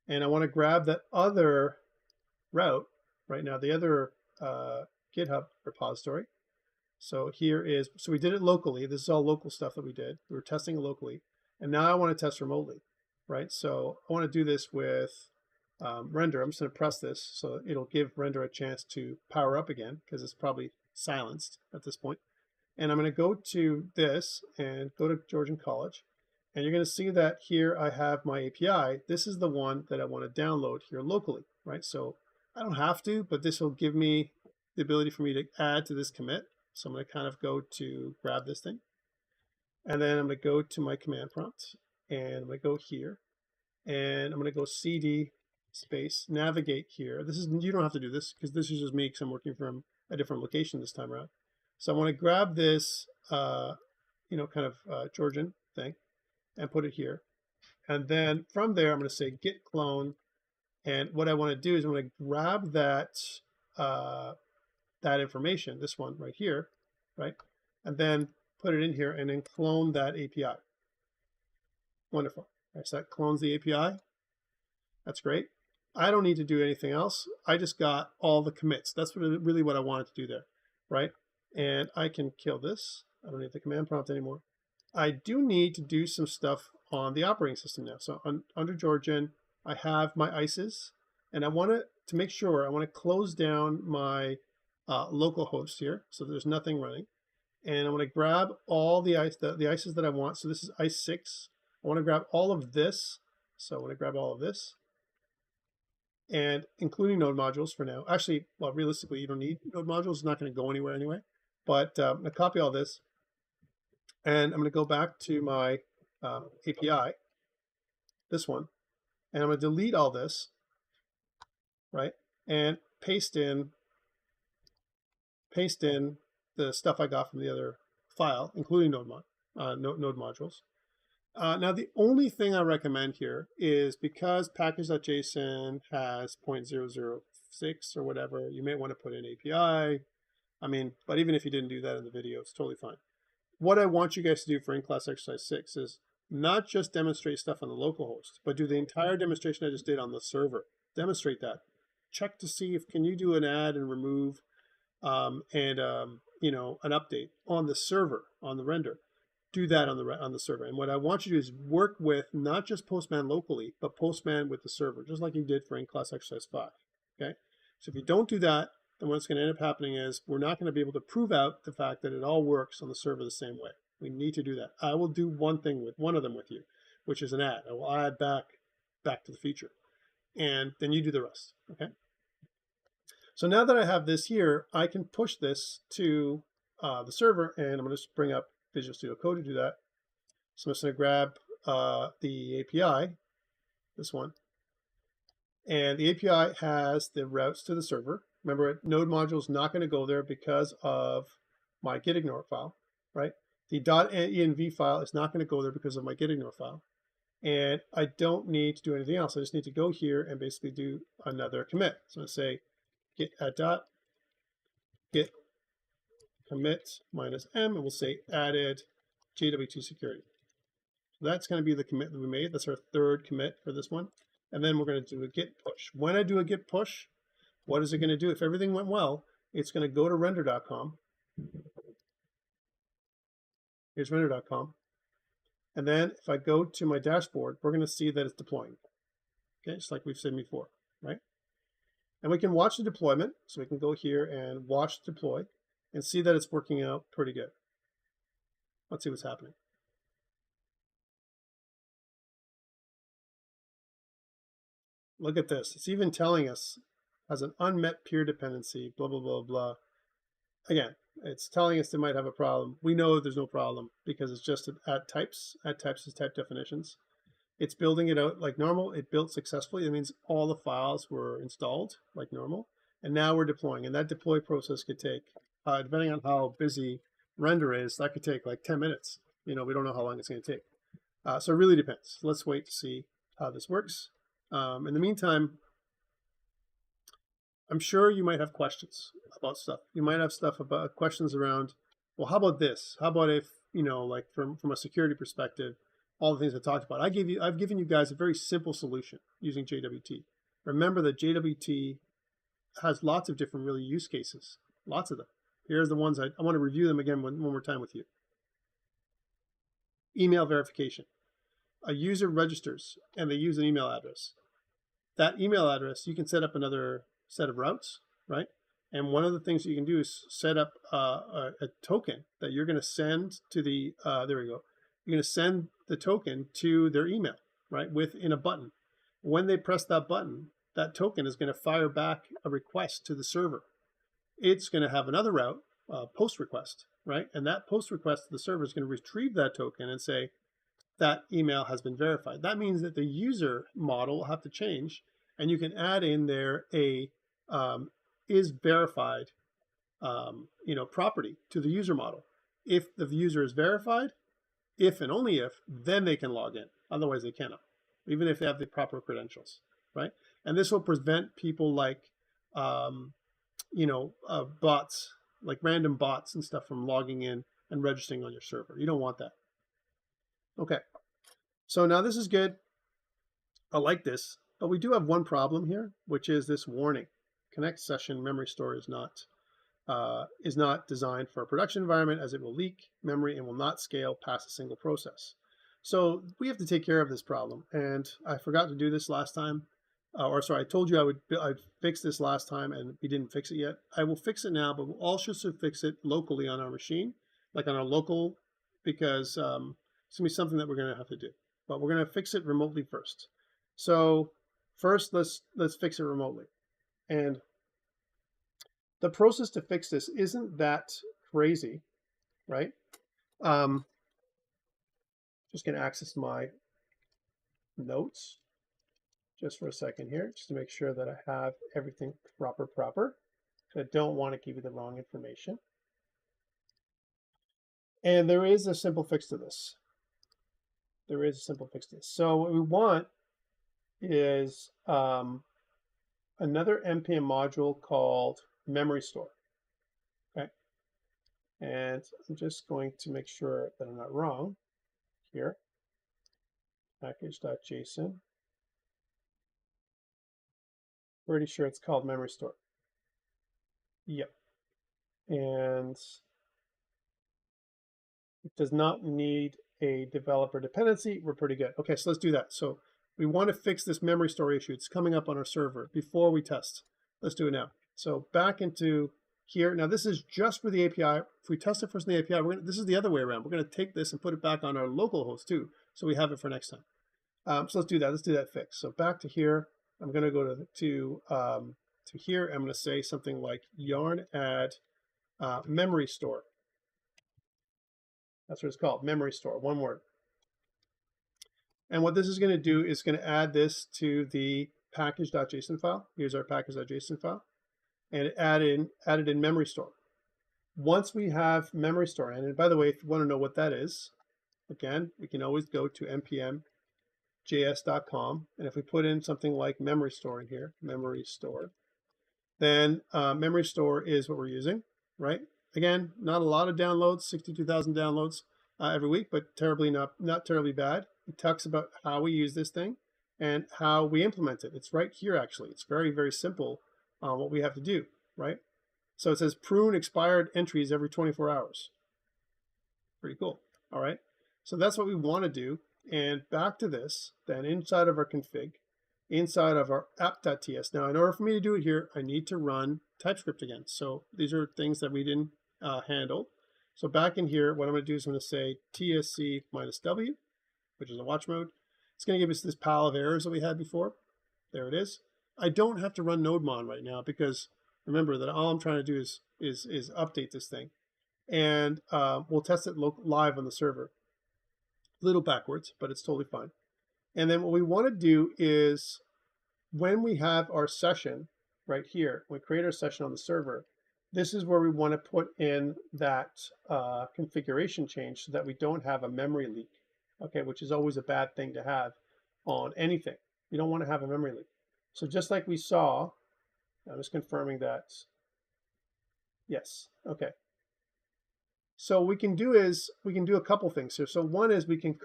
And I want to grab that other route right now, the other GitHub repository. So here is, so we did it locally. This is all local stuff that we did. We were testing it locally. And now I want to test remotely, right? So I want to do this with render. I'm just going to press this so it'll give render a chance to power up again because it's probably silenced at this point. And I'm going to go to this and go to Georgian College. And you're going to see that here I have my API. This is the one that I want to download here locally, right? So I don't have to, but this will give me the ability for me to add to this commit. So I'm going to kind of go to grab this thing. And then I'm going to go to my command prompt. And I'm going to go here. And I'm going to go CD space, navigate here. This is, you don't have to do this because this is just me because I'm working from a different location this time around. So I want to grab this, Georgian thing and put it here. And then from there, I'm going to say git clone. And what I want to do is I'm going to grab that, that information, this one right here, right? And then put it in here and then clone that API. Wonderful. Right, so that clones the API. That's great. I don't need to do anything else. I just got all the commits. That's really what I wanted to do there, right? And I can kill this. I don't need the command prompt anymore. I do need to do some stuff on the operating system now. So under Georgian, I have my ICEs, and I want to make sure I want to close down my local host here, so there's nothing running. And I want to grab all the ICEs that I want. So this is ICE 6. I want to grab all of this. So I want to grab all of this, and including node modules for now. Actually, well, realistically, you don't need node modules. It's not going to go anywhere anyway. But I'm going to copy all this, and I'm going to go back to my API, this one, and I'm going to delete all this, right, and paste in the stuff I got from the other file, including node modules. Now, the only thing I recommend here is because package.json has 0.006 or whatever, you may want to put in API. I mean, but even if you didn't do that in the video, it's totally fine. What I want you guys to do for in-class exercise 6 is not just demonstrate stuff on the local host, but do the entire demonstration I just did on the server. Demonstrate that. Check to see if can you do an add and remove you know, an update on the server, on the render. Do that on the server. And what I want you to do is work with not just Postman locally, but Postman with the server, just like you did for in-class exercise 5. Okay. So if you don't do that, then what's going to end up happening is we're not going to be able to prove out the fact that it all works on the server the same way. We need to do that. I will do one of them with you, which is an add. I will add back to the feature, and then you do the rest. Okay. So now that I have this here, I can push this to the server, and I'm going to just bring up Visual Studio Code to do that. So I'm just going to grab the API, this one, and the API has the routes to the server. Remember, node module is not going to go there because of my gitignore file, right? The .env file is not going to go there because of my gitignore file. And I don't need to do anything else. I just need to go here and basically do another commit. So I'm going to say git add dot, git commit -m, and we'll say added JWT security. So that's going to be the commit that we made. That's our third commit for this one. And then we're going to do a git push. When I do a git push, what is it going to do? If everything went well, it's going to go to render.com. Here's render.com. And then if I go to my dashboard, we're going to see that it's deploying. Okay, just like we've seen before, right? And we can watch the deployment. So we can go here and watch deploy and see that it's working out pretty good. Let's see what's happening. Look at this. It's even telling us has an unmet peer dependency, blah, blah, blah, blah. Again, it's telling us they might have a problem. We know there's no problem because it's just at types. At types is type definitions. It's building it out like normal. It built successfully. That means all the files were installed like normal. And now we're deploying. And that deploy process could take, depending on how busy render is, that could take like 10 minutes. You know, we don't know how long it's going to take. So it really depends. Let's wait to see how this works. In the meantime, I'm sure you might have questions about stuff. You might have stuff about questions around, well, how about this? How about if, you know, like from a security perspective, all the things I talked about. I've given you guys a very simple solution using JWT. Remember that JWT has lots of different really use cases, lots of them. Here's the ones I want to review them again one more time with you. Email verification. A user registers and they use an email address. That email address, you can set up another set of routes, right? And one of the things you can do is set up a token that you're going to send to the, there we go. You're going to send the token to their email, right? Within a button. When they press that button, that token is going to fire back a request to the server. It's going to have another route, post request, right? And that post request to the server is going to retrieve that token and say, that email has been verified. That means that the user model will have to change, and you can add in there a is verified you know, property to the user model. If the user is verified, if and only if, then they can log in. Otherwise, they cannot, even if they have the proper credentials, right? And this will prevent people like you know, bots, like random bots and stuff from logging in and registering on your server. You don't want that. Okay, so now this is good. I like this, but we do have one problem here, which is this warning. Connect session memory store is not designed for a production environment as it will leak memory and will not scale past a single process. So we have to take care of this problem, and I forgot to do this last time. Or sorry, I told you I'd fix this last time and we didn't fix it yet. I will fix it now, but we'll also fix it locally on our machine, like on our local, because it's going to be something that we're going to have to do, but we're going to fix it remotely first. So first, let's fix it remotely. And the process to fix this isn't that crazy, right? Just going to access my notes just for a second here, just to make sure that I have everything proper. I don't want to give you the wrong information. And there is a simple fix to this. There is a simple fix to this. So what we want is another NPM module called memory store. Okay. And I'm just going to make sure that I'm not wrong here. package.json. Pretty sure it's called memory store. Yep. And it does not need a developer dependency. We're pretty good. Okay, so let's do that. So we want to fix this memory store issue. It's coming up on our server before we test. Let's do it now. So back into here. Now this is just for the API. If we test it first in the API, this is the other way around. We're going to take this and put it back on our local host too, so we have it for next time. So let's do that. Let's do that fix. So back to here. I'm going to go to here. I'm going to say something like yarn add memory store. That's what it's called, memory store, one word. And what this is going to do is going to add this to the package.json file. Here's our package.json file. And add in memory store. Once we have memory store, and by the way, if you want to know what that is, again, we can always go to npm.js.com. And if we put in something like memory store in here, memory store, then memory store is what we're using, right? Again, not a lot of downloads, 62,000 downloads every week, but not terribly bad. It talks about how we use this thing and how we implement it. It's right here, actually. It's very, very simple what we have to do, right? So it says prune expired entries every 24 hours. Pretty cool, all right? So that's what we want to do. And back to this, then inside of our config, inside of our app.ts. Now, in order for me to do it here, I need to run TypeScript again. So these are things that we didn't handle. So back in here, what I'm going to do is I'm going to say tsc -w, which is a watch mode. It's going to give us this pile of errors that we had before. There it is. I don't have to run nodemon right now because remember that all I'm trying to do is update this thing. And we'll test it live on the server. A little backwards, but it's totally fine. And then what we want to do is when we have our session right here, we create our session on the server, this is where we want to put in that configuration change so that we don't have a memory leak, okay, which is always a bad thing to have on anything. You don't want to have a memory leak. So just like we saw, I'm just confirming that, yes, okay. So what we can do is we can do a couple things here. So one is we can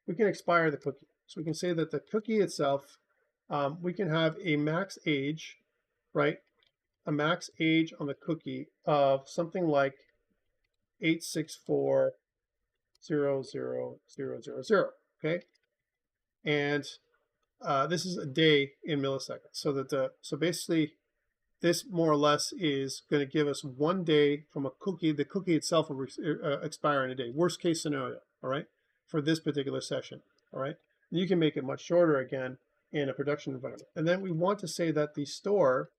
expire the cookie. So we can say that the cookie itself, we can have a max age, right? A max age on the cookie of something like 864.00000, okay? And this is a day in milliseconds. So basically, this more or less is going to give us 1 day from a cookie. The cookie itself will expire in a day. Worst case scenario, all right, for this particular session, all right? And you can make it much shorter again in a production environment. And then we want to say that the store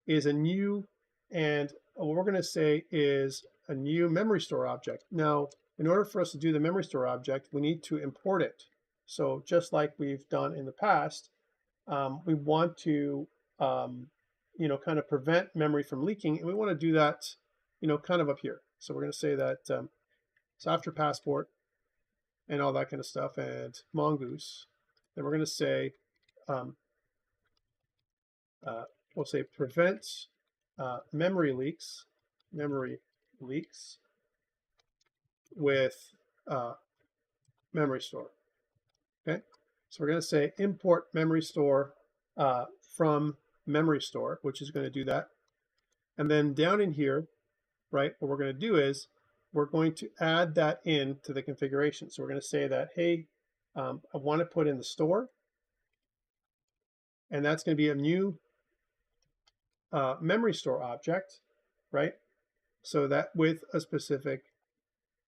is a new, and what we're going to say is a new memory store object. Now, in order for us to do the memory store object, we need to import it. So just like we've done in the past, we want to kind of prevent memory from leaking, and we want to do that, kind of up here. So we're going to say that so after passport and all that kind of stuff, and mongoose, then we're going to say we'll say prevent memory leaks with memory store. Okay, so we're going to say import memory store from memory store, which is going to do that. And then down in here, right, what we're going to do is we're going to add that in to the configuration. So we're going to say that, hey, I want to put in the store, and that's going to be a new memory store object, right? So that with a specific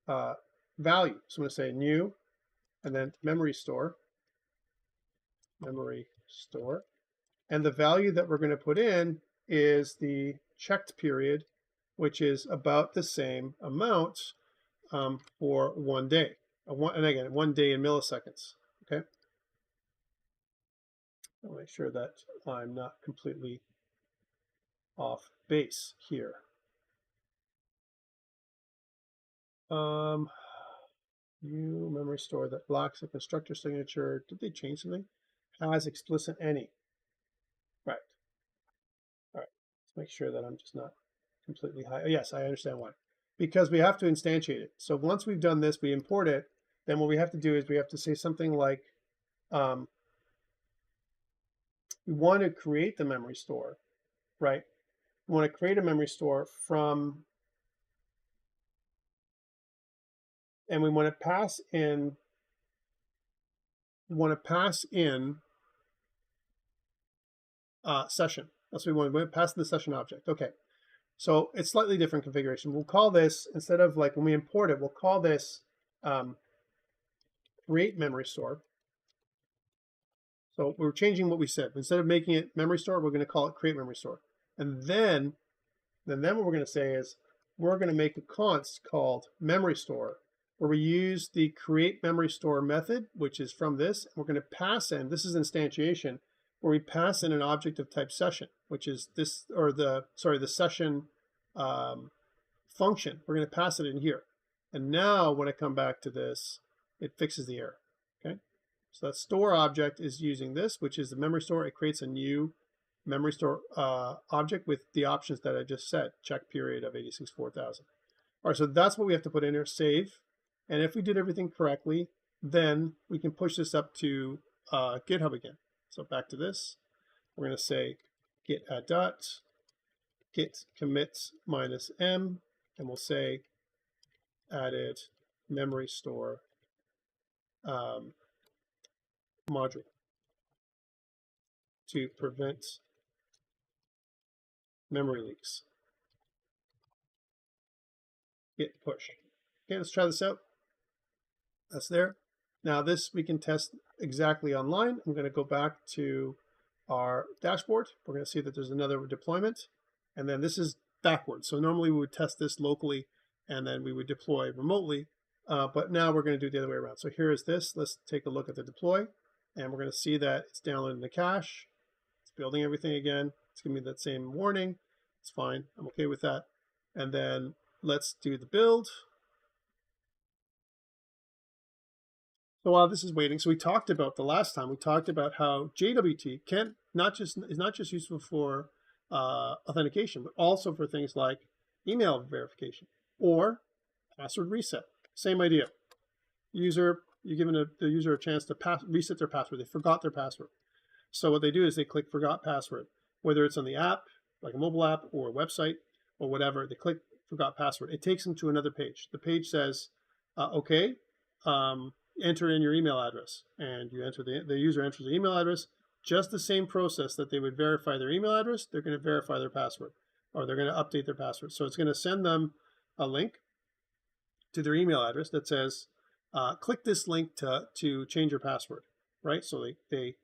value. So I'm going to say new, and then memory store, and the value that we're going to put in is the checked period, which is about the same amount for 1 day. And again, 1 day in milliseconds, okay? I'll make sure that I'm not completely off base here. New memory store that blocks a constructor signature. Did they change something? Has explicit any. Right. All right. Let's make sure that I'm just not completely high. Oh, yes, I understand why. Because we have to instantiate it. So once we've done this, we import it. Then what we have to do is we have to say something like we want to create the memory store, right? We want to create a memory store from, and we want to pass in, session. That's what we want. We want to pass in the session object. Okay. So it's slightly different configuration. We'll call this, instead of like when we import it, we'll call this create memory store. So we're changing what we said. Instead of making it memory store, we're going to call it create memory store. And then what we're going to say is we're going to make a const called memory store, where we use the create memory store method, which is from this. And we're going to pass in, this is instantiation, where we pass in an object of type session, which is this, or the session function. We're going to pass it in here. And now when I come back to this, it fixes the error. Okay. So that store object is using this, which is the memory store. It creates a new memory store object with the options that I just said, check period of 86,4000. All right, so that's what we have to put in here, save. And if we did everything correctly, then we can push this up to GitHub again. So back to this, we're going to say git add dot, git commits -m, and we'll say added memory store module to prevent memory leaks. Git push. Okay, let's try this out. That's there. Now this we can test exactly online. I'm going to go back to our dashboard. We're going to see that there's another deployment, and then this is backwards. So normally we would test this locally and then we would deploy remotely, but now we're going to do it the other way around. So here is this. Let's take a look at the deploy, and we're going to see that it's downloading the cache. It's building everything again. It's giving me that same warning. It's fine. I'm okay with that. And then let's do the build. So while this is waiting, so we talked about the last time, we talked about how JWT is not just useful for authentication, but also for things like email verification or password reset. Same idea. You're giving the user a chance to reset their password. They forgot their password. So what they do is they click forgot password, whether it's on the app, like a mobile app or a website or whatever. They click forgot password. It takes them to another page. The page says, okay, enter in your email address, and you enter the user enters the email address. Just the same process that they would verify their email address, they're going to verify their password, or they're going to update their password. So it's going to send them a link to their email address that says, click this link to change your password, right? So they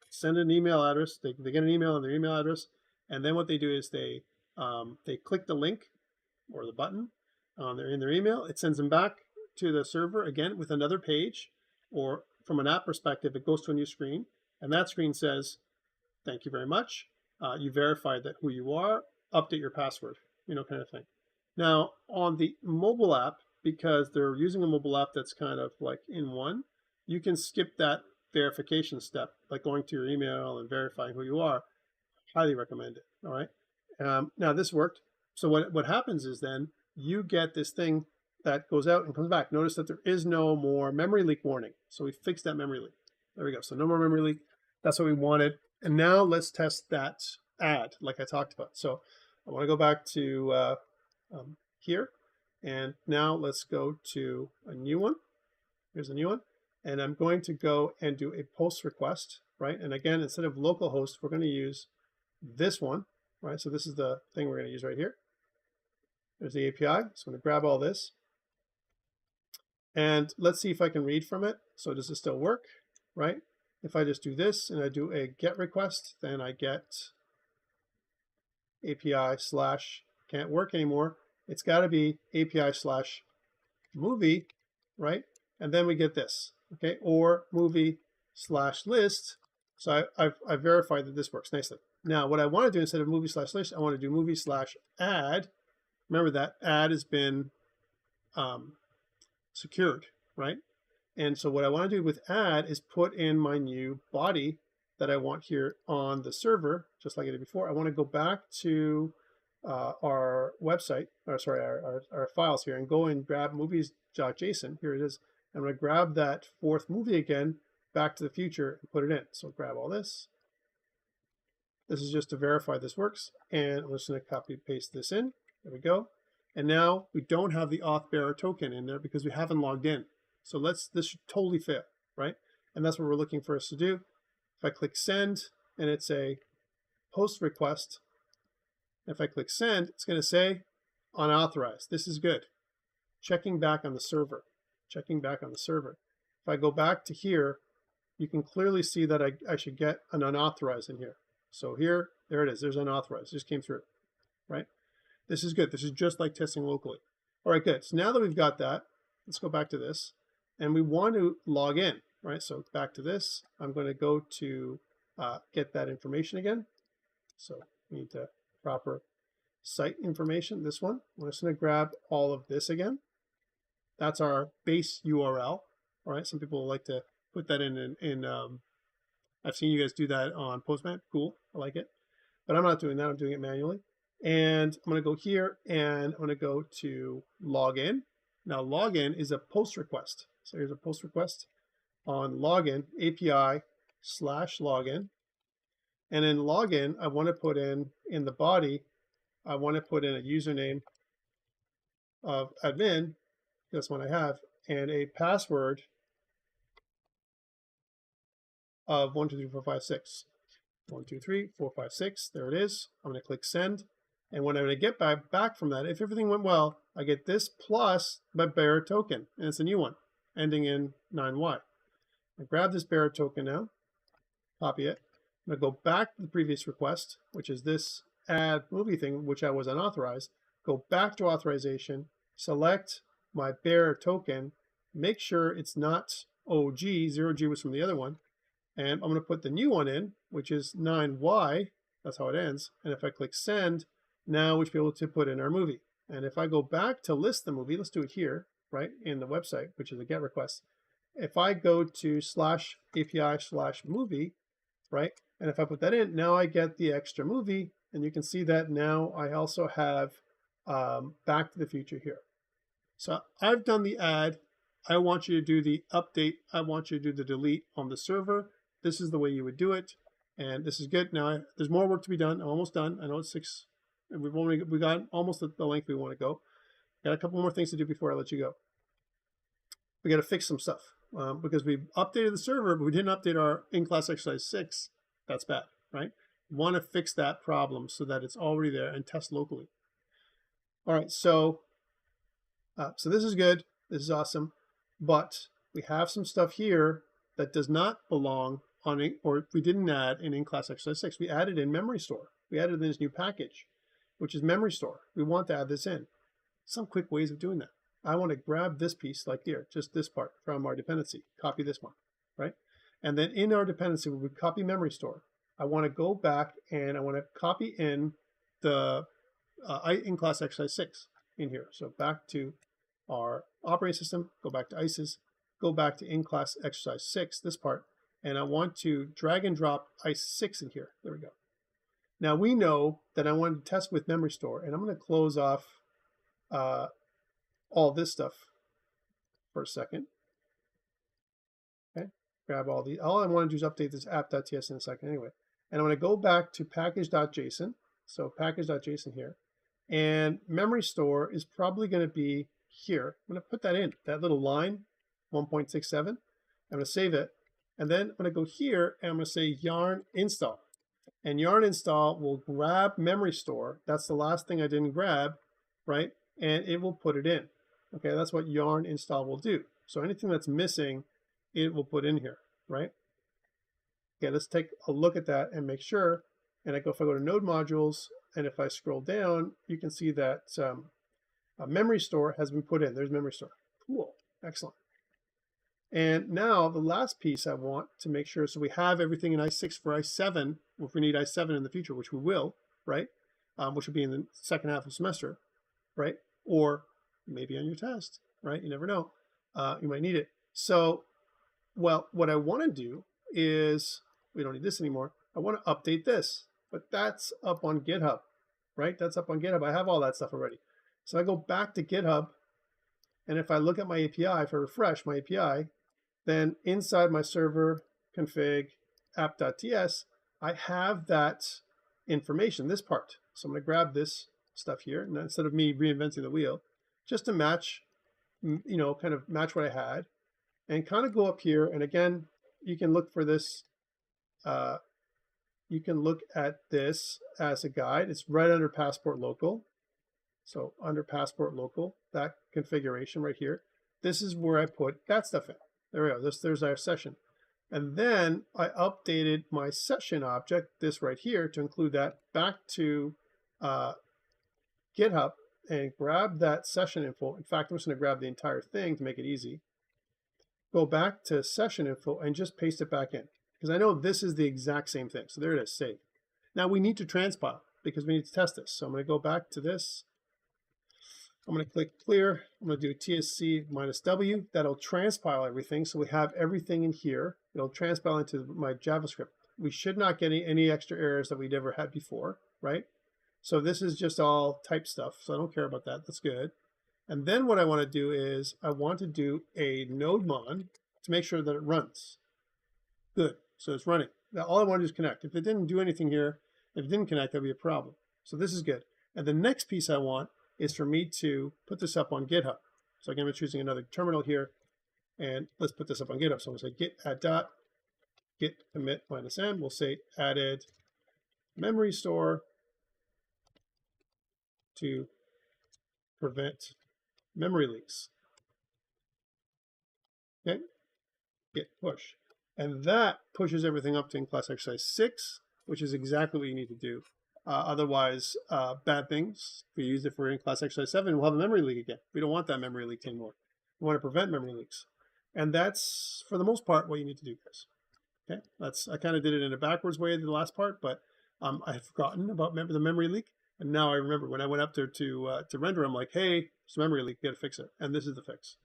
send an email address, they get an email on their email address, and then what they do is they click the link or the button in their email. It sends them back to the server again with another page, or from an app perspective, it goes to a new screen, and that screen says, thank you very much. You verified that who you are, update your password, kind of thing. Now on the mobile app, because they're using a mobile app that's kind of like in one, you can skip that verification step, like going to your email and verifying who you are. Highly recommend it. All right. Now this worked. So what happens is then you get this thing that goes out and comes back. Notice that there is no more memory leak warning. So we fixed that memory leak. There we go. So no more memory leak. That's what we wanted. And now let's test that add like I talked about. So I want to go back to here. And now let's go to a new one. Here's a new one. And I'm going to go and do a post request, right? And again, instead of localhost, we're going to use this one, right? So this is the thing we're going to use right here. There's the API. So I'm going to grab all this. And let's see if I can read from it. So does it still work, right? If I just do this and I do a GET request, then I get API / can't work anymore. It's got to be API / movie, right? And then we get this, okay? Or movie / list. So I've verified that this works nicely. Now, what I want to do instead of movie / list, I want to do movie / add. Remember that add has been secured, right? And so what I want to do with add is put in my new body that I want here on the server, just like I did before. I want to go back to our website, or sorry, our files here, and go and grab movies.json. Here it is. I'm going to grab that fourth movie again, back to the future and put it in. So grab all this. This is just to verify this works. And I'm just going to copy and paste this in. There we go. And now we don't have the auth bearer token in there because we haven't logged in. So this should totally fail, right? And that's what we're looking for us to do. If I click send and it's a post request, if I click send, it's going to say unauthorized. This is good. Checking back on the server. Checking back on the server. If I go back to here, you can clearly see that I should get an unauthorized in here. So here, there it is. There's unauthorized. It just came through, right? This is good. This is just like testing locally. All right, good. So now that we've got that, let's go back to this. And we want to log in, right? So back to this. I'm going to go to get that information again. So we need the proper site information, this one. I'm just going to grab all of this again. That's our base URL. All right, some people like to put that in I've seen you guys do that on Postman. Cool, I like it. But I'm not doing that, I'm doing it manually. And I'm gonna go here and I'm gonna go to login. Now login is a post request. So here's a post request on login, API/login. And in login, I wanna put in the body, I wanna put in a username of admin, that's one I have, and a password of 1, 2, 3, 4, 5, 6. 1, 2, 3, 4, 5, 6. There it is. I'm going to click send. And when I'm going to get back from that, if everything went well, I get this plus my bearer token. And it's a new one, ending in 9Y. I grab this bearer token now, copy it. I'm going to go back to the previous request, which is this add movie thing, which I was unauthorized. Go back to authorization, select my bearer token, make sure it's not OG, 0G was from the other one. And I'm going to put the new one in, which is 9Y. That's how it ends. And if I click send, now we should be able to put in our movie. And if I go back to list the movie, let's do it here, right, in the website, which is a get request. If I go to /API/movie, right, and if I put that in, now I get the extra movie. And you can see that now I also have Back to the Future here. So I've done the add. I want you to do the update. I want you to do the delete on the server. This is the way you would do it, and this is good. Now there's more work to be done. I'm almost done. I know it's 6, and we got almost the length we want to go. Got a couple more things to do before I let you go. We got to fix some stuff because we updated the server, but we didn't update our in-class exercise 6. That's bad, right? We want to fix that problem so that it's already there and test locally. All right, so this is good. This is awesome, but we have some stuff here that does not belong on it, or we didn't add in class exercise 6. We added in memory store. We added in this new package, which is memory store. We want to add this in. Some quick ways of doing that. I want to grab this piece like here, just this part from our dependency, copy this one, right? And then in our dependency, when we copy memory store, I want to go back and I want to copy in the in class exercise 6 in here. So back to our operating system, go back to ICES, go back to in class exercise 6, this part, and I want to drag and drop ICE 6 in here. There we go. Now we know that I want to test with memory store, and I'm going to close off all this stuff for a second. Okay, grab all the, all I want to do is update this app.ts in a second anyway. And I'm going to go back to package.json, so package.json here, and memory store is probably going to be here. I'm going to put that in, that little line, 1.67. I'm going to save it. And then I'm going to go here and I'm going to say yarn install. And yarn install will grab memory store. That's the last thing I didn't grab, right? And it will put it in. Okay, that's what yarn install will do. So anything that's missing, it will put in here, right? Okay, let's take a look at that and make sure. And if I go to node modules, and if I scroll down, you can see that a memory store has been put in. There's memory store. Cool, excellent. And now the last piece I want to make sure, so we have everything in I6 for I7, if we need I7 in the future, which we will, right? Which will be in the second half of the semester, right? Or maybe on your test, right? You never know. You might need it. So, well, what I want to do is, we don't need this anymore. I want to update this, but that's up on GitHub, right? That's up on GitHub. I have all that stuff already. So I go back to GitHub, and if I look at my API, if I refresh my API, then inside my server config app.ts, I have that information, this part. So I'm going to grab this stuff here, and instead of me reinventing the wheel, just to match, kind of match what I had, and kind of go up here. And again, you can look for this. You can look at this as a guide. It's right under Passport Local. So under Passport Local, that configuration right here, this is where I put that stuff in. There we go. There's our session. And then I updated my session object, this right here, to include that back to GitHub and grab that session info. In fact, I'm just going to grab the entire thing to make it easy. Go back to session info and just paste it back in, because I know this is the exact same thing. So there it is, save. Now we need to transpile because we need to test this. So I'm going to go back to this. I'm going to click clear. I'm going to do TSC -W. That'll transpile everything. So we have everything in here. It'll transpile into my JavaScript. We should not get any extra errors that we'd ever had before, right? So this is just all type stuff. So I don't care about that. That's good. And then what I want to do is I want to do a node mon to make sure that it runs. Good. So it's running. Now all I want to do is connect. If it didn't do anything here, if it didn't connect, that'd be a problem. So this is good. And the next piece I want is for me to put this up on GitHub. So again, I'm choosing another terminal here, and let's put this up on GitHub. So I'm going to say git add dot git commit -m. We'll say added memory store to prevent memory leaks. Okay, git push. And that pushes everything up to in-class exercise 6, which is exactly what you need to do. Otherwise, bad things. If we use it for in-class exercise 7, we'll have a memory leak again. We don't want that memory leak anymore. We want to prevent memory leaks. And that's, for the most part, what you need to do, guys. Okay, I kind of did it in a backwards way in the last part, but I had forgotten about the memory leak. And now I remember when I went up there to render, I'm like, hey, it's a memory leak, you got to fix it. And this is the fix.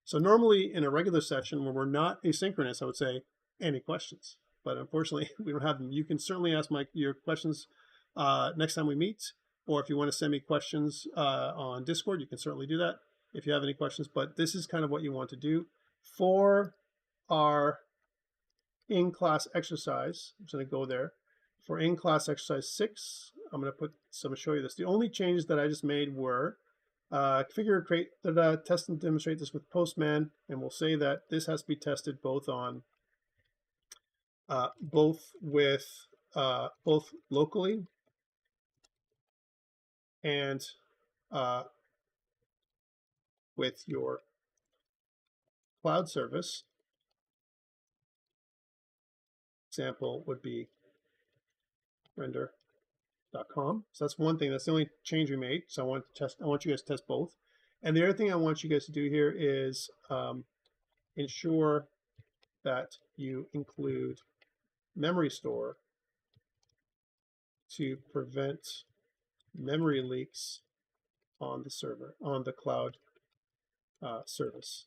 So normally in a regular session where we're not asynchronous, I would say, any questions? But unfortunately, we don't have them. You can certainly ask your questions next time we meet, or if you want to send me questions on Discord, you can certainly do that if you have any questions. But this is kind of what you want to do for our in-class exercise. I'm just going to go there. For in-class exercise 6, I'm going to show you this. The only changes that I just made were configure, create, test and demonstrate this with Postman, and we'll say that this has to be tested both on both locally and with your cloud service. Example would be render.com. So that's one thing. That's the only change we made. So I want you guys to test both. And the other thing I want you guys to do here is ensure that you include memory store to prevent memory leaks on the server, on the cloud service.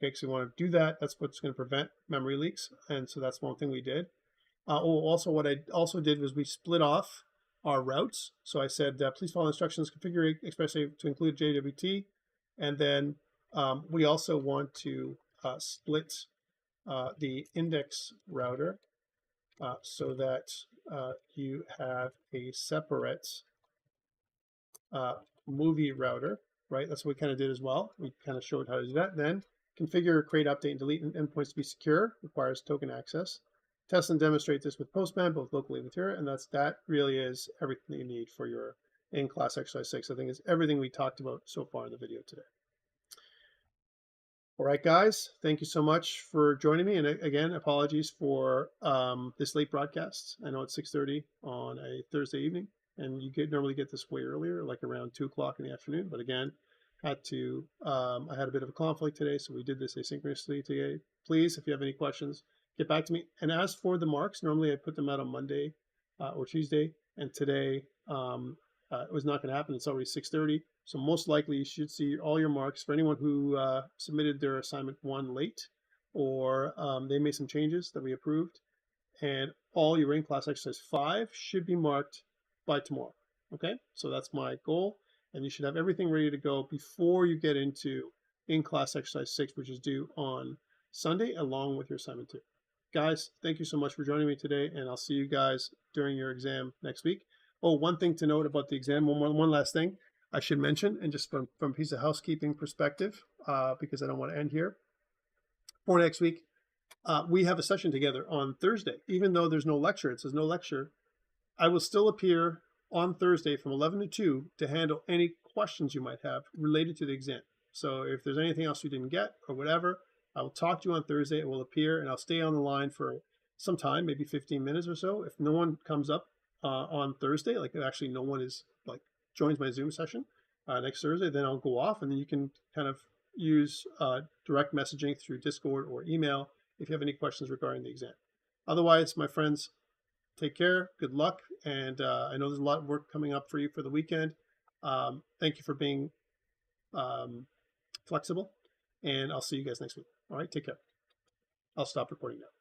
Okay, so we want to do that. That's what's going to prevent memory leaks. And so that's one thing we did. Also, what I also did was we split off our routes. So I said, please follow instructions, configure especially to include JWT. And then we also want to split the index router so that you have a separate movie router, right? That's what we kind of did as well. We kind of showed how to do that. Then configure, create, update, and delete endpoints to be secure, requires token access. Test and demonstrate this with Postman, both locally and with here, and that really is everything you need for your in-class exercise 6. I think it's everything we talked about so far in the video today. All right, guys, thank you so much for joining me. And again, apologies for this late broadcast. I know it's 6:30 on a Thursday evening, and you normally get this way earlier, like around 2 o'clock in the afternoon. But again, I had a bit of a conflict today, so we did this asynchronously today. Please, if you have any questions, get back to me. And as for the marks, normally I put them out on Monday or Tuesday, and today it was not going to happen. It's already 6:30, so most likely you should see all your marks. For anyone who submitted their assignment 1 late, or they made some changes that we approved, and all your in-class exercise 5 should be marked by tomorrow. Okay, so that's my goal, and you should have everything ready to go before you get into in-class exercise 6, which is due on Sunday, along with your assignment 2. Guys, thank you so much for joining me today, and I'll see you guys during your exam next week. Oh, one thing to note about the exam, one last thing I should mention, and just from a piece of housekeeping perspective, because I don't want to end here. For next week, we have a session together on Thursday. Even though there's no lecture, it says no lecture, I will still appear on Thursday from 11 to 2 to handle any questions you might have related to the exam. So if there's anything else you didn't get or whatever, I will talk to you on Thursday. It will appear, and I'll stay on the line for some time, maybe 15 minutes or so. If no one comes up on Thursday, like actually no one is like joins my Zoom session next Thursday, then I'll go off, and then you can kind of use direct messaging through Discord or email if you have any questions regarding the exam. Otherwise, my friends, take care, good luck, and I know there's a lot of work coming up for you for the weekend. Thank you for being flexible, and I'll see you guys next week. All right, take care. I'll stop recording now.